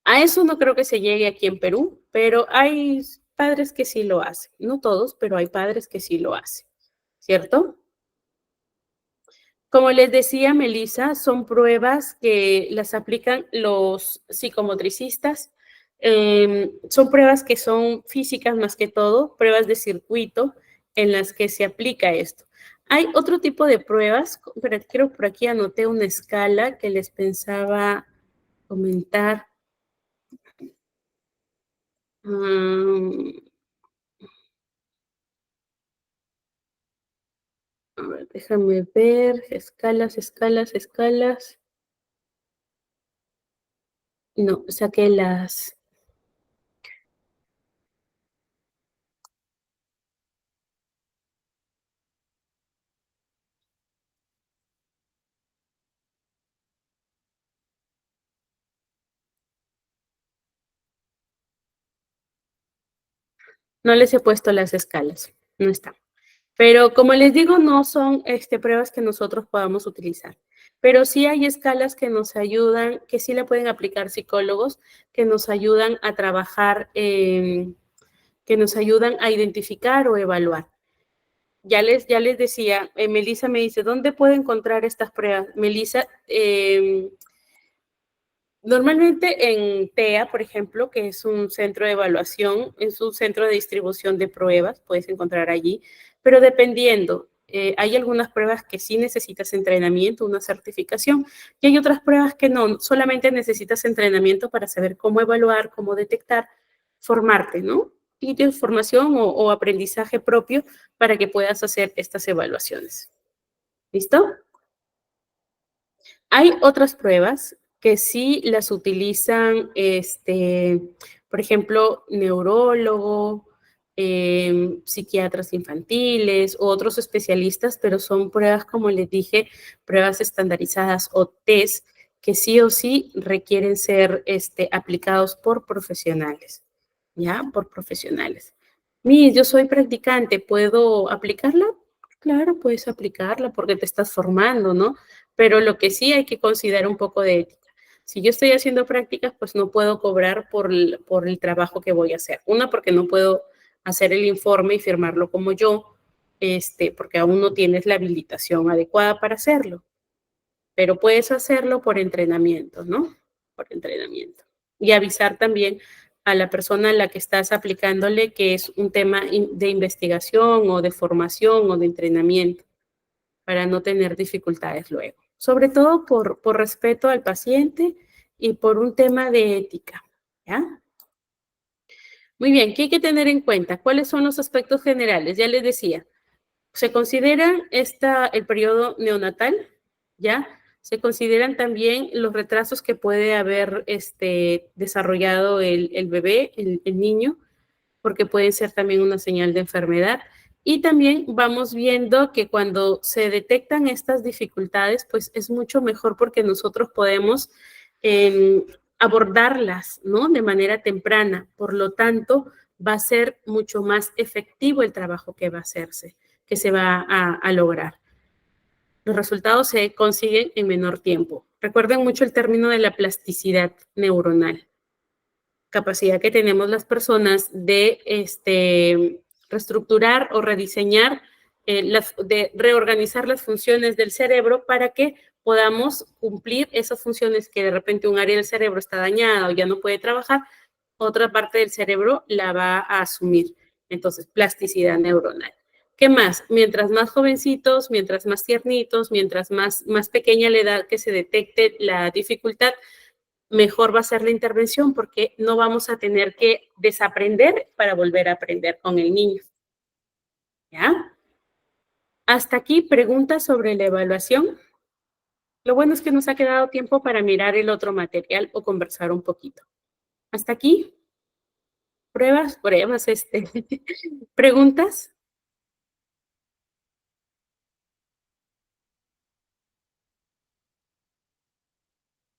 A eso no creo que se llegue aquí en Perú, pero hay padres que sí lo hacen. No todos, pero hay padres que sí lo hacen, ¿cierto? Como les decía, Melissa, son pruebas que las aplican los psicomotricistas. Son pruebas que son físicas más que todo, pruebas de circuito en las que se aplica esto. Hay otro tipo de pruebas, pero creo que por aquí anoté una escala que les pensaba comentar. A ver, déjame ver, escalas, escalas, escalas. No, saqué las... No les he puesto las escalas, no están. Pero como les digo, no son pruebas que nosotros podamos utilizar. Pero sí hay escalas que nos ayudan, que sí la pueden aplicar psicólogos, que nos ayudan a trabajar, que nos ayudan a identificar o evaluar. Ya les decía, Melissa me dice, ¿dónde puedo encontrar estas pruebas? Melissa, normalmente en TEA, por ejemplo, que es un centro de evaluación, es un centro de distribución de pruebas, puedes encontrar allí, pero dependiendo, hay algunas pruebas que sí necesitas entrenamiento, una certificación, y hay otras pruebas que no, solamente necesitas entrenamiento para saber cómo evaluar, cómo detectar, formarte, ¿no? Y tienes formación o aprendizaje propio para que puedas hacer estas evaluaciones. ¿Listo? Hay otras pruebas que sí las utilizan, por ejemplo, neurólogo, psiquiatras infantiles u otros especialistas, pero son pruebas, como les dije, pruebas estandarizadas o test que sí o sí requieren ser aplicados por profesionales, ¿ya? Por profesionales. Yo soy practicante, ¿puedo aplicarla? Claro, puedes aplicarla porque te estás formando, ¿no? Pero lo que sí hay que considerar un poco de ética. Si yo estoy haciendo prácticas, pues no puedo cobrar por el trabajo que voy a hacer. Una, porque no puedo hacer el informe y firmarlo como yo, porque aún no tienes la habilitación adecuada para hacerlo. Pero puedes hacerlo por entrenamiento, ¿no? Por entrenamiento. Y avisar también a la persona a la que estás aplicándole que es un tema de investigación o de formación o de entrenamiento para no tener dificultades luego. Sobre todo por respeto al paciente y por un tema de ética, ¿ya? Muy bien, ¿qué hay que tener en cuenta? ¿Cuáles son los aspectos generales? Ya les decía, se considera el periodo neonatal, ¿ya? Se consideran también los retrasos que puede haber desarrollado el bebé, el niño, porque pueden ser también una señal de enfermedad. Y también vamos viendo que cuando se detectan estas dificultades, pues es mucho mejor porque nosotros podemos abordarlas, ¿no? De manera temprana. Por lo tanto, va a ser mucho más efectivo el trabajo que va a hacerse, que se va a lograr. Los resultados se consiguen en menor tiempo. Recuerden mucho el término de la plasticidad neuronal, capacidad que tenemos las personas de reestructurar o rediseñar, de reorganizar las funciones del cerebro para que podamos cumplir esas funciones que de repente un área del cerebro está dañada o ya no puede trabajar, otra parte del cerebro la va a asumir. Entonces, plasticidad neuronal. ¿Qué más? Mientras más jovencitos, mientras más tiernitos, mientras más pequeña la edad que se detecte la dificultad, mejor va a ser la intervención porque no vamos a tener que desaprender para volver a aprender con el niño. ¿Ya? Hasta aquí, preguntas sobre la evaluación. Lo bueno es que nos ha quedado tiempo para mirar el otro material o conversar un poquito. Hasta aquí. Pruebas, preguntas.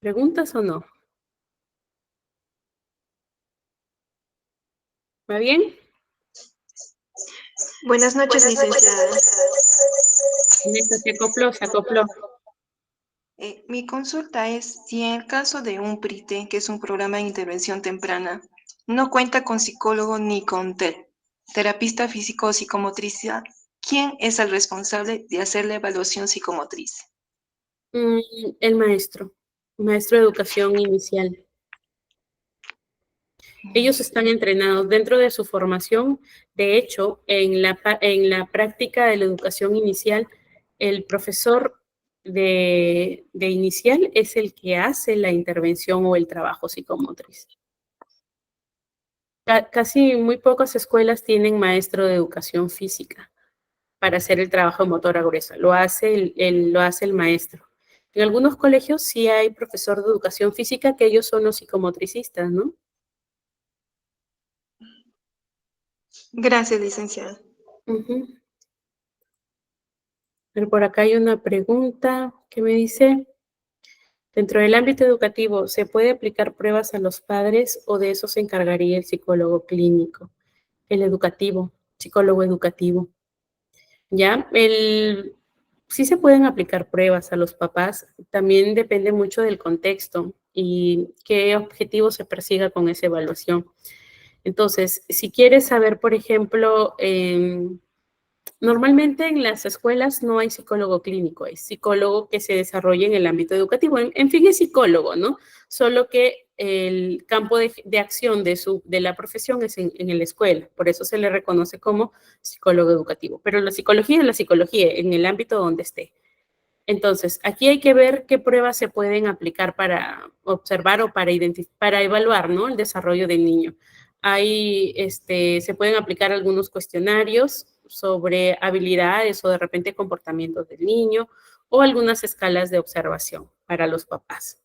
¿Preguntas o no? ¿Va bien? Buenas noches, licenciada. Listo, se acopló, se acopló. Mi consulta es si en el caso de un PRITE, que es un programa de intervención temprana, no cuenta con psicólogo ni con terapista físico o psicomotriz, ¿quién es el responsable de hacer la evaluación psicomotriz? El maestro de educación inicial. Ellos están entrenados dentro de su formación. De hecho, en la práctica de la educación inicial, el profesor de inicial es el que hace la intervención o el trabajo psicomotriz. Casi muy pocas escuelas tienen maestro de educación física para hacer el trabajo motora gruesa. Lo hace lo hace el maestro. En algunos colegios sí hay profesor de educación física, que ellos son los psicomotricistas, ¿no? Gracias, licenciada. Pero por acá hay una pregunta que me dice, dentro del ámbito educativo, ¿se puede aplicar pruebas a los padres o de eso se encargaría el psicólogo clínico? El educativo, psicólogo educativo. ¿Ya? Sí se pueden aplicar pruebas a los papás, también depende mucho del contexto y qué objetivo se persiga con esa evaluación. Entonces, si quieres saber, por ejemplo, normalmente en las escuelas no hay psicólogo clínico, hay psicólogo que se desarrolla en el ámbito educativo. En fin, es psicólogo, ¿no? Solo que el campo de acción de la profesión es en la escuela, por eso se le reconoce como psicólogo educativo. Pero la psicología es la psicología, en el ámbito donde esté. Entonces, aquí hay que ver qué pruebas se pueden aplicar para observar o para evaluar, ¿no? El desarrollo del niño. Se pueden aplicar algunos cuestionarios sobre habilidades o de repente comportamientos del niño o algunas escalas de observación para los papás.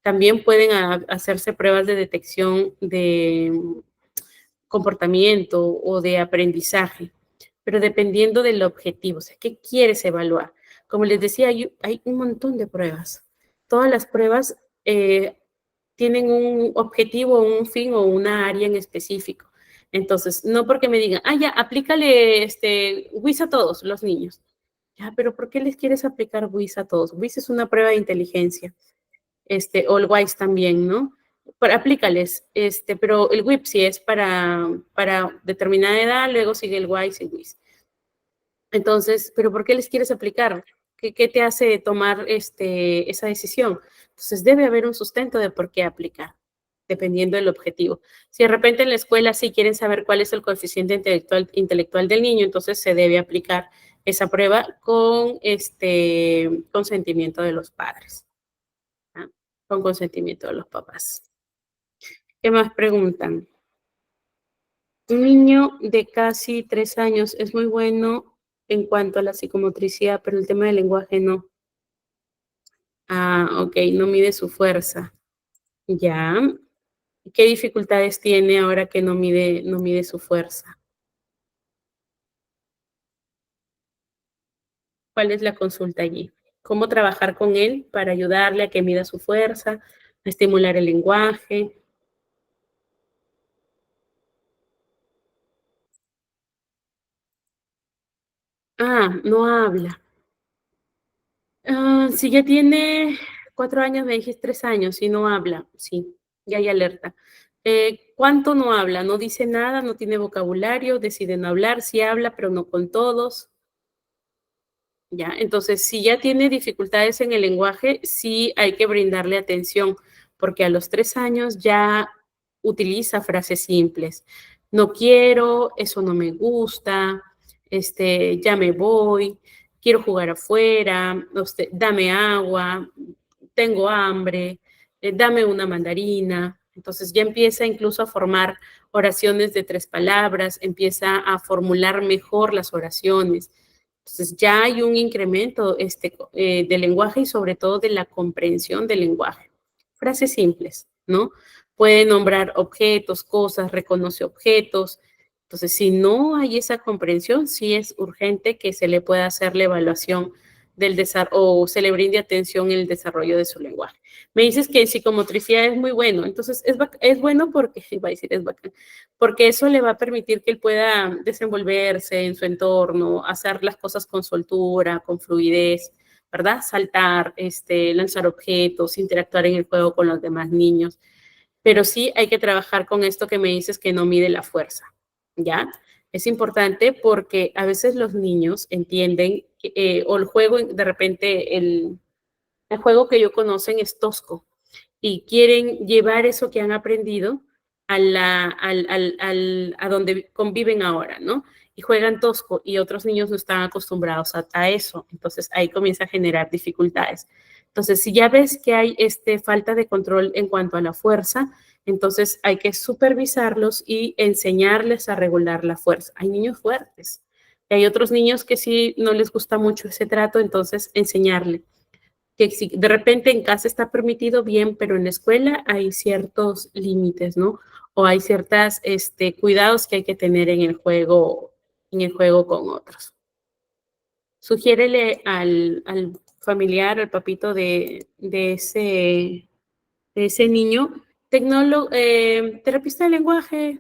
También pueden hacerse pruebas de detección de comportamiento o de aprendizaje, pero dependiendo del objetivo, o sea, ¿qué quieres evaluar? Como les decía, hay un montón de pruebas. Todas las pruebas tienen un objetivo, un fin o una área en específico. Entonces, no porque me digan, ya, aplícale WIS a todos los niños. Ya, pero ¿por qué les quieres aplicar WIS a todos? WIS es una prueba de inteligencia, o el WISE también, ¿no? Aplícales, pero el WIP sí es para determinada edad, luego sigue el WISE y WIS. Entonces, ¿pero por qué les quieres aplicar? ¿Qué te hace tomar esa decisión? Entonces, debe haber un sustento de por qué aplicar, dependiendo del objetivo. Si de repente en la escuela sí quieren saber cuál es el coeficiente intelectual del niño, entonces se debe aplicar esa prueba con consentimiento de los padres, ¿ah? Con consentimiento de los papás. ¿Qué más preguntan? Un niño de casi 3 años es muy bueno en cuanto a la psicomotricidad, pero el tema del lenguaje no. Ok, no mide su fuerza. Ya. ¿Qué dificultades tiene ahora que no mide su fuerza? ¿Cuál es la consulta allí? ¿Cómo trabajar con él para ayudarle a que mida su fuerza, a estimular el lenguaje? No habla. Si ya tiene 4 años, me dijiste 3 años, si no habla, sí, ya hay alerta. ¿Cuánto no habla? No dice nada, no tiene vocabulario, decide no hablar, sí habla, pero no con todos. Ya, entonces, si ya tiene dificultades en el lenguaje, sí hay que brindarle atención, porque a los 3 años ya utiliza frases simples. No quiero, eso no me gusta, ya me voy, quiero jugar afuera, dame agua, tengo hambre, dame una mandarina. Entonces ya empieza incluso a formar oraciones de 3 palabras, empieza a formular mejor las oraciones. Entonces ya hay un incremento del lenguaje y sobre todo de la comprensión del lenguaje. Frases simples, ¿no? Puede nombrar objetos, cosas, reconoce objetos. Entonces, si no hay esa comprensión, sí es urgente que se le pueda hacer la evaluación o se le brinde atención en el desarrollo de su lenguaje. Me dices que en psicomotricidad es muy bueno, entonces es bueno porque, iba a decir es bacán, porque eso le va a permitir que él pueda desenvolverse en su entorno, hacer las cosas con soltura, con fluidez, ¿verdad? Saltar, lanzar objetos, interactuar en el juego con los demás niños. Pero sí hay que trabajar con esto que me dices que no mide la fuerza, ¿ya? Es importante porque a veces los niños entienden, o el juego, de repente, el juego que ellos conocen es tosco y quieren llevar eso que han aprendido a donde conviven ahora, ¿no? Y juegan tosco y otros niños no están acostumbrados a eso. Entonces ahí comienza a generar dificultades. Entonces, si ya ves que hay falta de control en cuanto a la fuerza, entonces hay que supervisarlos y enseñarles a regular la fuerza. Hay niños fuertes. Y hay otros niños que sí no les gusta mucho ese trato, entonces enseñarle que si de repente en casa está permitido bien, pero en la escuela hay ciertos límites, ¿no? O hay ciertos cuidados que hay que tener en el juego con otros. Sugiérele al familiar, al papito de ese niño, terapista de lenguaje,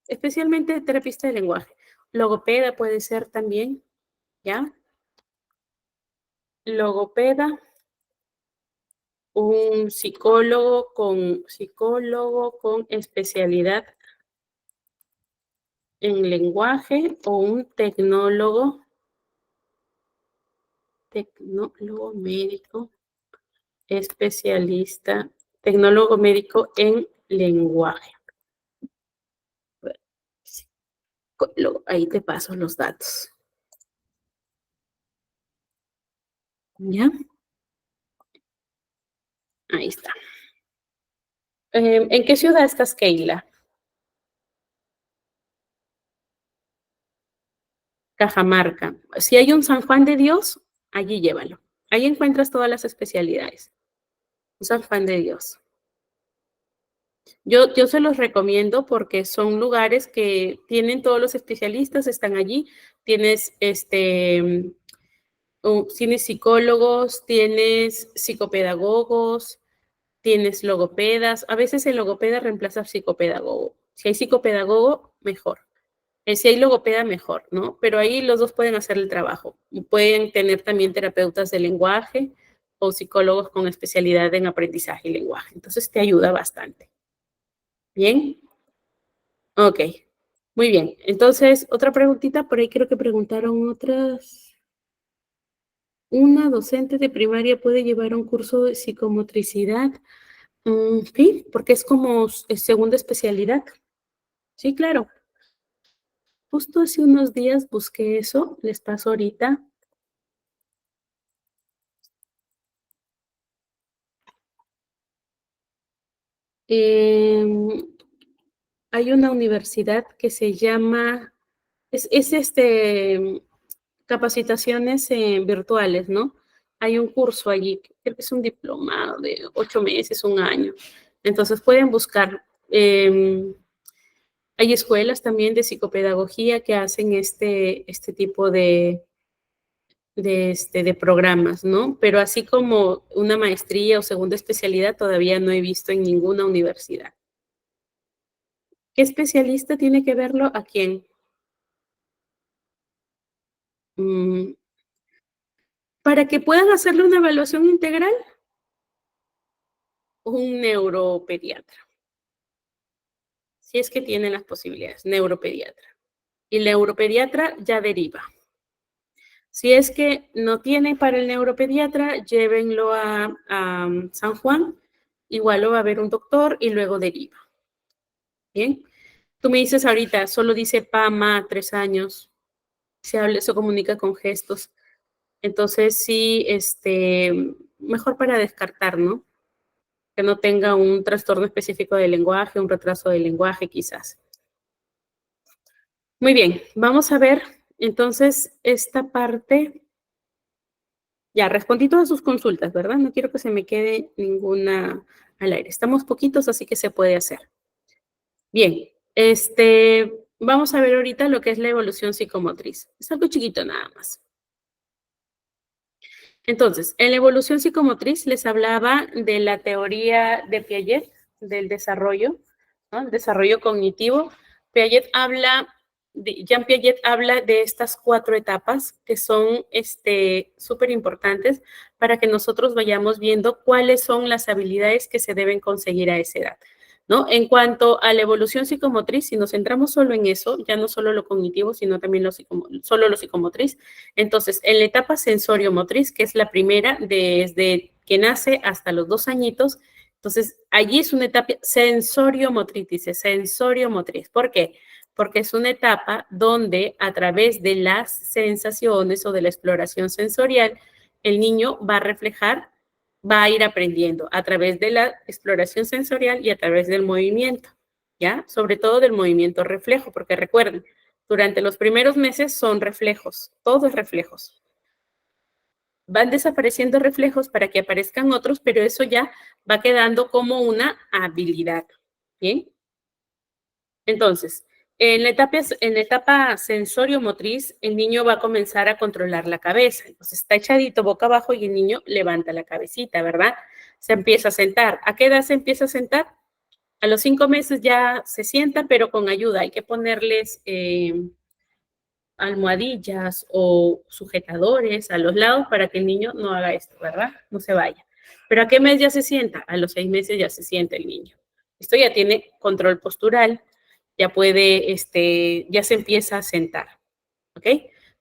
especialmente terapista de lenguaje. Logopeda puede ser también, ¿ya? Logopeda, un psicólogo con especialidad en lenguaje o un tecnólogo médico especialista, tecnólogo médico en lenguaje. Ahí te paso los datos. ¿Ya? Ahí está. ¿En qué ciudad estás, Keila? Cajamarca. Si hay un San Juan de Dios, allí llévalo. Ahí encuentras todas las especialidades. Un San Juan de Dios. Yo se los recomiendo porque son lugares que tienen todos los especialistas, están allí. Tienes tienes psicólogos, tienes psicopedagogos, tienes logopedas. A veces el logopeda reemplaza psicopedagogo. Si hay psicopedagogo, mejor. Si hay logopeda, mejor, ¿no? Pero ahí los dos pueden hacer el trabajo. Pueden tener también terapeutas de lenguaje o psicólogos con especialidad en aprendizaje y lenguaje. Entonces te ayuda bastante. ¿Bien? Ok. Muy bien. Entonces, otra preguntita. Por ahí creo que preguntaron otras. ¿Una docente de primaria puede llevar un curso de psicomotricidad? Sí, porque es como segunda especialidad. Sí, claro. Justo hace unos días busqué eso. Les paso ahorita. Hay una universidad que se llama, es capacitaciones virtuales, ¿no? Hay un curso allí, creo que es un diplomado de 8 meses, un año. Entonces pueden buscar. Hay escuelas también de psicopedagogía que hacen este tipo de programas, ¿no? Pero así como una maestría o segunda especialidad todavía no he visto en ninguna universidad. ¿Qué especialista tiene que verlo? ¿A quién? Para que puedan hacerle una evaluación integral, un neuropediatra. Si es que tienen las posibilidades, neuropediatra. Y el neuropediatra ya deriva. Si es que no tiene para el neuropediatra, llévenlo a San Juan. Igual lo va a ver un doctor y luego deriva. Bien. Tú me dices ahorita, solo dice PAMA, 3 años. Se comunica con gestos. Entonces, sí, mejor para descartar, ¿no? Que no tenga un trastorno específico del lenguaje, un retraso del lenguaje, quizás. Muy bien, vamos a ver entonces esta parte. Ya, respondí todas sus consultas, ¿verdad? No quiero que se me quede ninguna al aire. Estamos poquitos, así que se puede hacer. Bien, vamos a ver ahorita lo que es la evolución psicomotriz. Es algo chiquito nada más. Entonces, en la evolución psicomotriz les hablaba de la teoría de Piaget, del desarrollo, ¿no? El desarrollo cognitivo. Jean Piaget habla de estas 4 etapas que son súper importantes para que nosotros vayamos viendo cuáles son las habilidades que se deben conseguir a esa edad, ¿no? En cuanto a la evolución psicomotriz, si nos centramos solo en eso, ya no solo lo cognitivo, sino también solo lo psicomotriz, entonces, en la etapa sensorio-motriz, que es la primera, desde que nace hasta los 2 añitos, entonces, allí es una etapa sensorio-motriz, dice, sensorio-motriz. ¿Por qué? Porque es una etapa donde a través de las sensaciones o de la exploración sensorial, el niño va a reflejar, va a ir aprendiendo a través de la exploración sensorial y a través del movimiento, ¿ya? Sobre todo del movimiento reflejo, porque recuerden, durante los primeros meses son reflejos, todo es reflejos. Van desapareciendo reflejos para que aparezcan otros, pero eso ya va quedando como una habilidad, ¿bien? Entonces, en la etapa sensorio-motriz, el niño va a comenzar a controlar la cabeza. Entonces, está echadito boca abajo y el niño levanta la cabecita, ¿verdad? Se empieza a sentar. ¿A qué edad se empieza a sentar? A los 5 meses ya se sienta, pero con ayuda. Hay que ponerles almohadillas o sujetadores a los lados para que el niño no haga esto, ¿verdad? No se vaya. ¿Pero a qué mes ya se sienta? A los 6 meses ya se sienta el niño. Esto ya tiene control postural, ya puede, ya se empieza a sentar, ¿ok?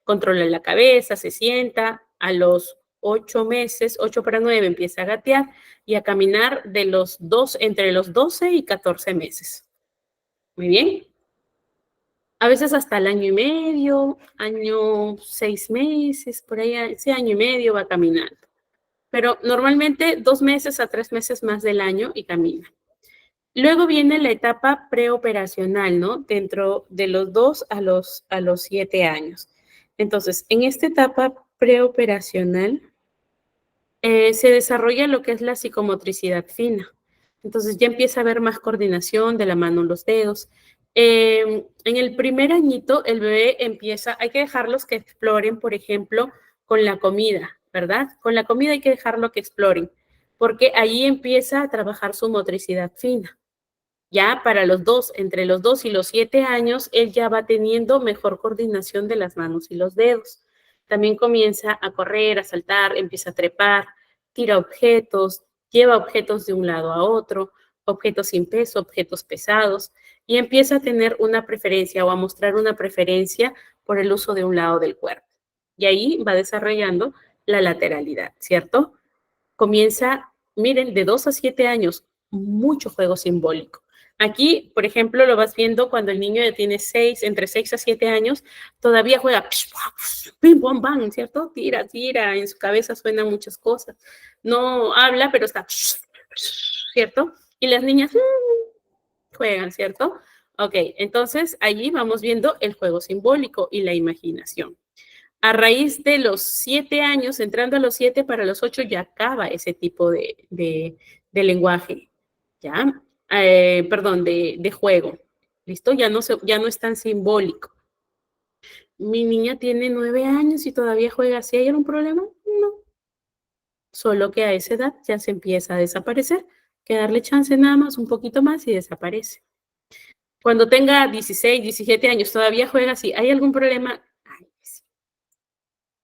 Controla la cabeza, se sienta, a los 8 meses, 8 para 9, empieza a gatear y a caminar entre los 12 y 14 meses. Muy bien. A veces hasta el año y medio, año 6 meses, por ahí, ese año y medio va caminando. Pero normalmente 2 meses a 3 meses más del año y camina. Luego viene la etapa preoperacional, ¿no? Dentro de los 2 a los 7 años. Entonces, en esta etapa preoperacional se desarrolla lo que es la psicomotricidad fina. Entonces ya empieza a haber más coordinación de la mano, los dedos. En el primer añito, el bebé hay que dejarlos que exploren, por ejemplo, con la comida, ¿verdad? Con la comida hay que dejarlo que exploren, porque ahí empieza a trabajar su motricidad fina. Ya para entre los 2 y los 7 años, él ya va teniendo mejor coordinación de las manos y los dedos. También comienza a correr, a saltar, empieza a trepar, tira objetos, lleva objetos de un lado a otro, objetos sin peso, objetos pesados, y empieza a tener una preferencia o a mostrar una preferencia por el uso de un lado del cuerpo. Y ahí va desarrollando la lateralidad, ¿cierto? Comienza, miren, de 2 a 7 años, mucho juego simbólico. Aquí, por ejemplo, lo vas viendo cuando el niño ya tiene entre 6 a 7 años, todavía juega pim, pam, bam, ¿cierto? Tira, en su cabeza suenan muchas cosas. No habla, pero está, ¿cierto? Y las niñas juegan, ¿cierto? Ok, entonces allí vamos viendo el juego simbólico y la imaginación. A raíz de los 7 años, entrando a los 7 para los 8, ya acaba ese tipo de lenguaje, ¿ya? De juego. ¿Listo? Ya no es tan simbólico. Mi niña tiene 9 años y todavía juega así. ¿Hay algún problema? No. Solo que a esa edad ya se empieza a desaparecer. Que darle chance nada más, un poquito más y desaparece. Cuando tenga 16, 17 años, todavía juega así. ¿Hay algún problema? Ay, sí.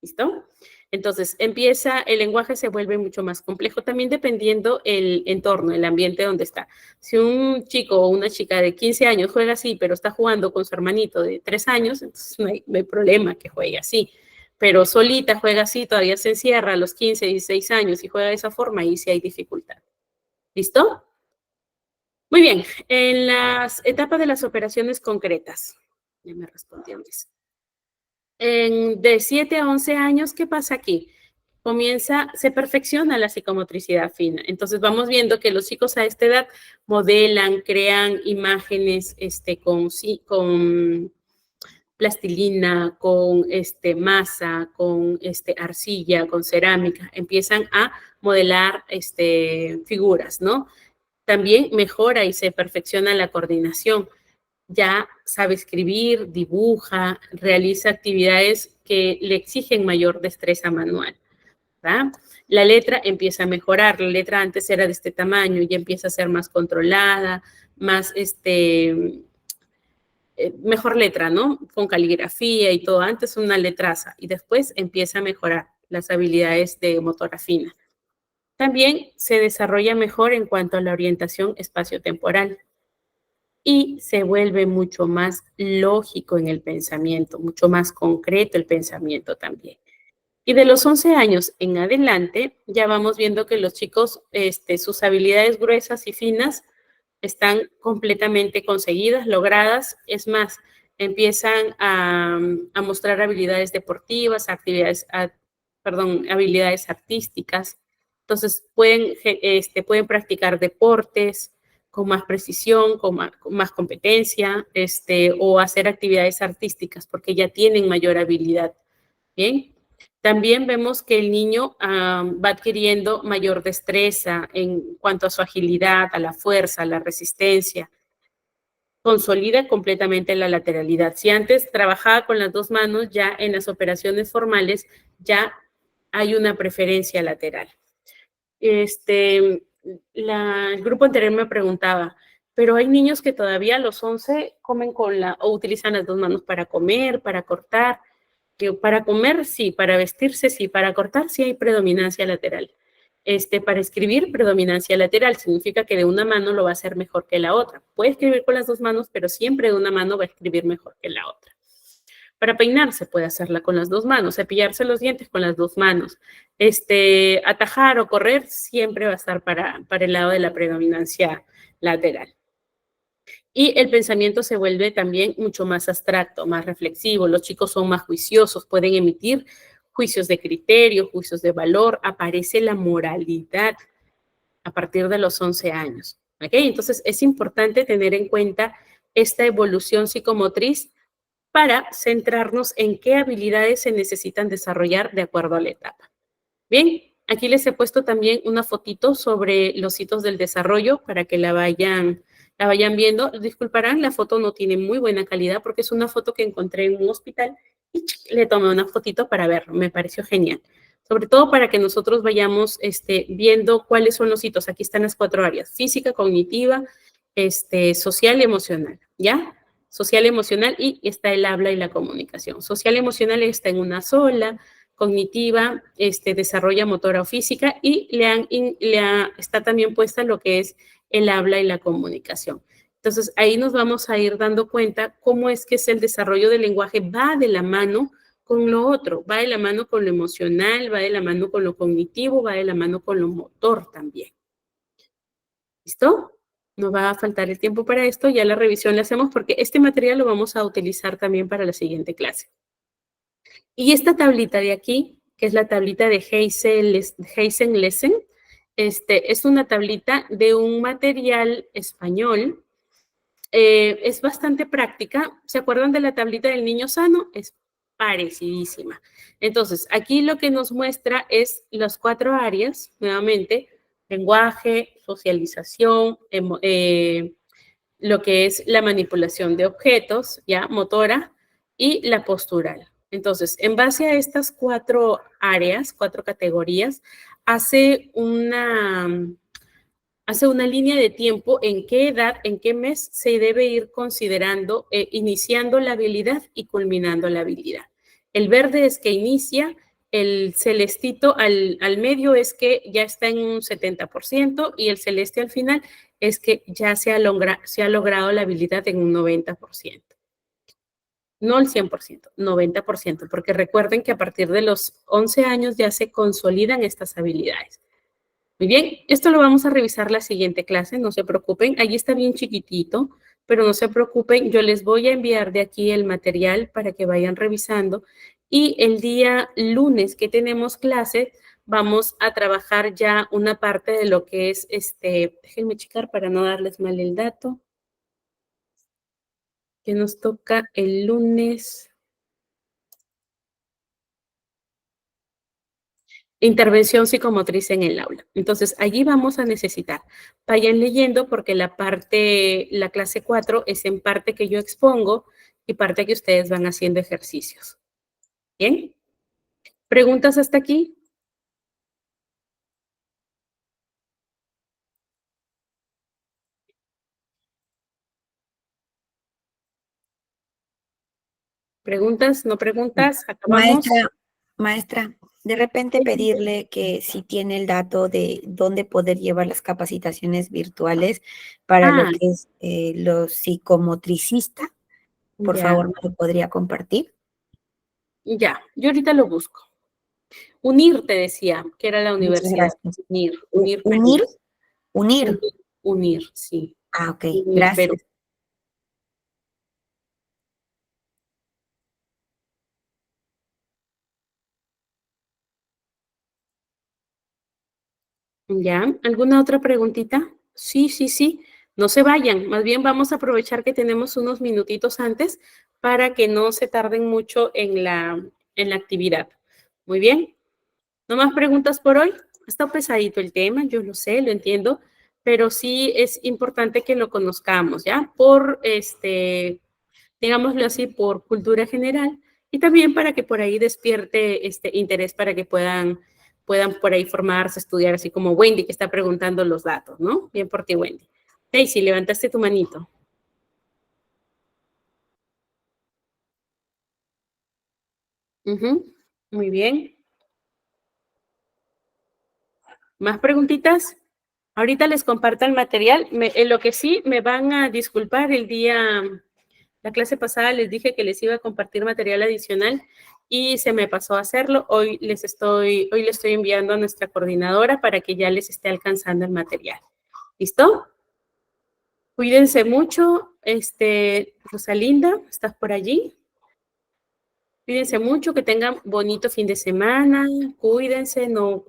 ¿Listo? Entonces, el lenguaje se vuelve mucho más complejo, también dependiendo el entorno, el ambiente donde está. Si un chico o una chica de 15 años juega así, pero está jugando con su hermanito de 3 años, entonces no hay problema que juegue así. Pero solita juega así, todavía se encierra a los 15, 16 años y juega de esa forma, ahí sí hay dificultad. ¿Listo? Muy bien, en las etapas de las operaciones concretas. Ya me respondieron eso. De 7 a 11 años, ¿qué pasa aquí? Se perfecciona la psicomotricidad fina. Entonces vamos viendo que los chicos a esta edad modelan, crean imágenes con plastilina, con masa, con arcilla, con cerámica. Empiezan a modelar figuras, ¿no? También mejora y se perfecciona la coordinación. Ya sabe escribir, dibuja, realiza actividades que le exigen mayor destreza manual. ¿verdad? La letra empieza a mejorar. La letra antes era de este tamaño y empieza a ser más controlada, más mejor letra, ¿no? Con caligrafía y todo. Antes una letraza y después empieza a mejorar las habilidades de motora fina. También se desarrolla mejor en cuanto a la orientación espaciotemporal y se vuelve mucho más lógico en el pensamiento, mucho más concreto el pensamiento también. Y de los 11 años en adelante, ya vamos viendo que los chicos, sus habilidades gruesas y finas están completamente conseguidas, logradas. Es más, empiezan a mostrar habilidades deportivas, habilidades artísticas. Entonces, pueden practicar deportes con más precisión, con más competencia, o hacer actividades artísticas porque ya tienen mayor habilidad. Bien. También vemos que el niño va adquiriendo mayor destreza en cuanto a su agilidad, a la fuerza, a la resistencia. Consolida completamente la lateralidad. Si antes trabajaba con las dos manos, ya en las operaciones formales ya hay una preferencia lateral. El grupo anterior me preguntaba, pero hay niños que todavía a los 11 comen o utilizan las dos manos para comer, para cortar. Que para comer sí, para vestirse sí, para cortar sí hay predominancia lateral. Para escribir, predominancia lateral, significa que de una mano lo va a hacer mejor que la otra. Puede escribir con las dos manos, pero siempre de una mano va a escribir mejor que la otra. Para peinarse puede hacerla con las dos manos, cepillarse los dientes con las dos manos. Atajar o correr siempre va a estar para el lado de la predominancia lateral. Y el pensamiento se vuelve también mucho más abstracto, más reflexivo. Los chicos son más juiciosos, pueden emitir juicios de criterio, juicios de valor. Aparece la moralidad a partir de los 11 años. ¿Okay? Entonces, es importante tener en cuenta esta evolución psicomotriz para centrarnos en qué habilidades se necesitan desarrollar de acuerdo a la etapa. Bien, aquí les he puesto también una fotito sobre los hitos del desarrollo para que la vayan viendo. Disculparán, la foto no tiene muy buena calidad porque es una foto que encontré en un hospital y le tomé una fotito para verlo. Me pareció genial. Sobre todo para que nosotros vayamos viendo cuáles son los hitos. Aquí están las 4 áreas: física, cognitiva, social y emocional, ¿ya? Social, emocional, y está el habla y la comunicación. Social y emocional está en una sola. Cognitiva, desarrolla motora o física, y está también puesta lo que es el habla y la comunicación. Entonces, ahí nos vamos a ir dando cuenta cómo es que el desarrollo del lenguaje va de la mano con lo otro, va de la mano con lo emocional, va de la mano con lo cognitivo, va de la mano con lo motor también. ¿Listo? No va a faltar el tiempo para esto, ya la revisión la hacemos porque este material lo vamos a utilizar también para la siguiente clase. Y esta tablita de aquí, que es la tablita de Heisen-Lessing, es una tablita de un material español. Es bastante práctica. ¿Se acuerdan de la tablita del niño sano? Es parecidísima. Entonces, aquí lo que nos muestra es las 4 áreas, nuevamente: lenguaje, socialización, lo que es la manipulación de objetos, ya, motora, y la postural. Entonces, en base a estas 4 áreas, 4 categorías, hace una línea de tiempo en qué edad, en qué mes se debe ir considerando, iniciando la habilidad y culminando la habilidad. El verde es que inicia, el celestito al medio es que ya está en un 70% y el celeste al final es que ya se ha logrado la habilidad en un 90%. No el 100%, 90%, porque recuerden que a partir de los 11 años ya se consolidan estas habilidades. Muy bien, esto lo vamos a revisar la siguiente clase, no se preocupen, allí está bien chiquitito, pero no se preocupen, yo les voy a enviar de aquí el material para que vayan revisando, y el día lunes que tenemos clase vamos a trabajar ya una parte de lo que es, déjenme checar para no darles mal el dato, que nos toca el lunes. Intervención psicomotriz en el aula. Entonces, allí vamos a necesitar, vayan leyendo porque la clase 4 es en parte que yo expongo y parte que ustedes van haciendo ejercicios. ¿Bien? ¿Preguntas hasta aquí? ¿Preguntas? ¿No preguntas? ¿Acabamos? Maestra, de repente pedirle que si tiene el dato de dónde poder llevar las capacitaciones virtuales para lo Ah, que es los psicomotricista, por ya, favor, ¿me lo podría compartir? ya. Yo ahorita lo busco. UNIR te decía, que era la Muchas universidad. gracias. UNIR, UNIR Perú. ¿Unir? ¿Unir? UNIR, UNIR, sí. Ah, ok, UNIR Perú. gracias. ¿Ya? ¿Alguna otra preguntita? Sí, sí, sí. No se vayan. Más bien vamos a aprovechar que tenemos unos minutitos antes para que no se tarden mucho en la actividad. Muy bien. ¿No más preguntas por hoy? Está pesadito el tema, yo lo sé, lo entiendo, pero sí es importante que lo conozcamos, ¿ya? Por, digámoslo así, por cultura general y también para que por ahí despierte este interés para que puedan por ahí formarse, estudiar, así como Wendy que está preguntando los datos, ¿no? Bien por ti, Wendy. Daisy, levantaste tu manito. Muy bien. ¿Más preguntitas? Ahorita les comparto el material. En lo que sí me van a disculpar la clase pasada les dije que les iba a compartir material adicional y se me pasó a hacerlo. Hoy le estoy enviando a nuestra coordinadora para que ya les esté alcanzando el material. ¿Listo? Cuídense mucho. Rosalinda, ¿estás por allí? Cuídense mucho, que tengan bonito fin de semana, cuídense, no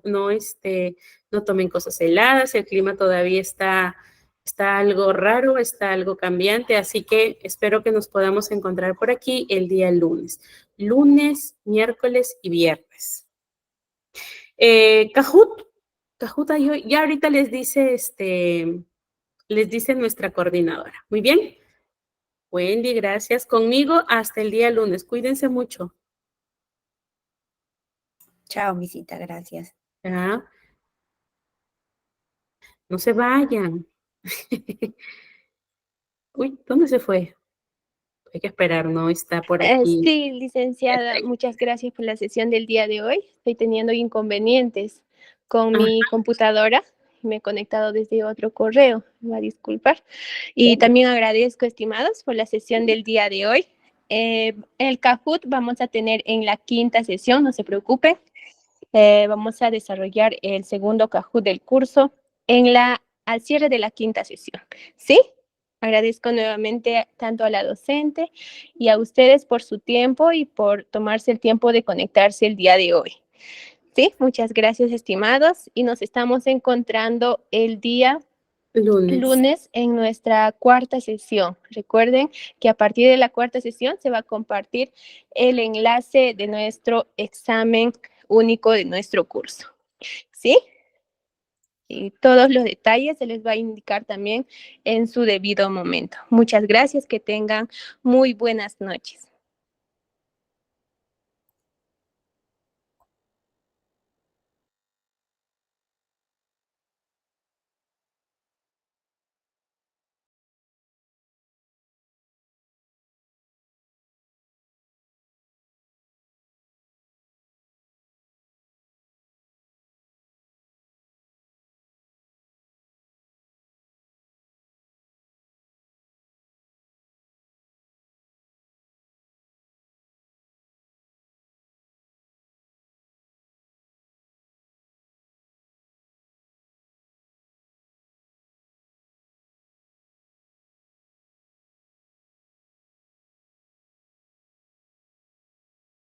tomen cosas heladas, el clima todavía está algo raro, está algo cambiante, así que espero que nos podamos encontrar por aquí el día lunes, miércoles y viernes. Kahoot, ya ahorita les dice nuestra coordinadora. Muy bien. Wendy, gracias. Conmigo hasta el día lunes. Cuídense mucho. Chao, misita, gracias. ¿Ya? No se vayan. Uy, ¿dónde se fue? Hay que esperar, ¿no? Está por aquí. Sí, licenciada, muchas gracias por la sesión del día de hoy. Estoy teniendo inconvenientes con mi computadora. Me he conectado desde otro correo, me va a disculpar. Y también agradezco, estimados, por la sesión del día de hoy. El Kahoot vamos a tener en la 5ª sesión, no se preocupen. Vamos a desarrollar el segundo Kahoot del curso al cierre de la 5ª sesión. ¿Sí? Agradezco nuevamente tanto a la docente y a ustedes por su tiempo y por tomarse el tiempo de conectarse el día de hoy. Sí, muchas gracias, estimados, y nos estamos encontrando el día lunes en nuestra 4ª sesión. Recuerden que a partir de la 4ª sesión se va a compartir el enlace de nuestro examen único de nuestro curso. ¿Sí? Y todos los detalles se les va a indicar también en su debido momento. Muchas gracias, que tengan muy buenas noches.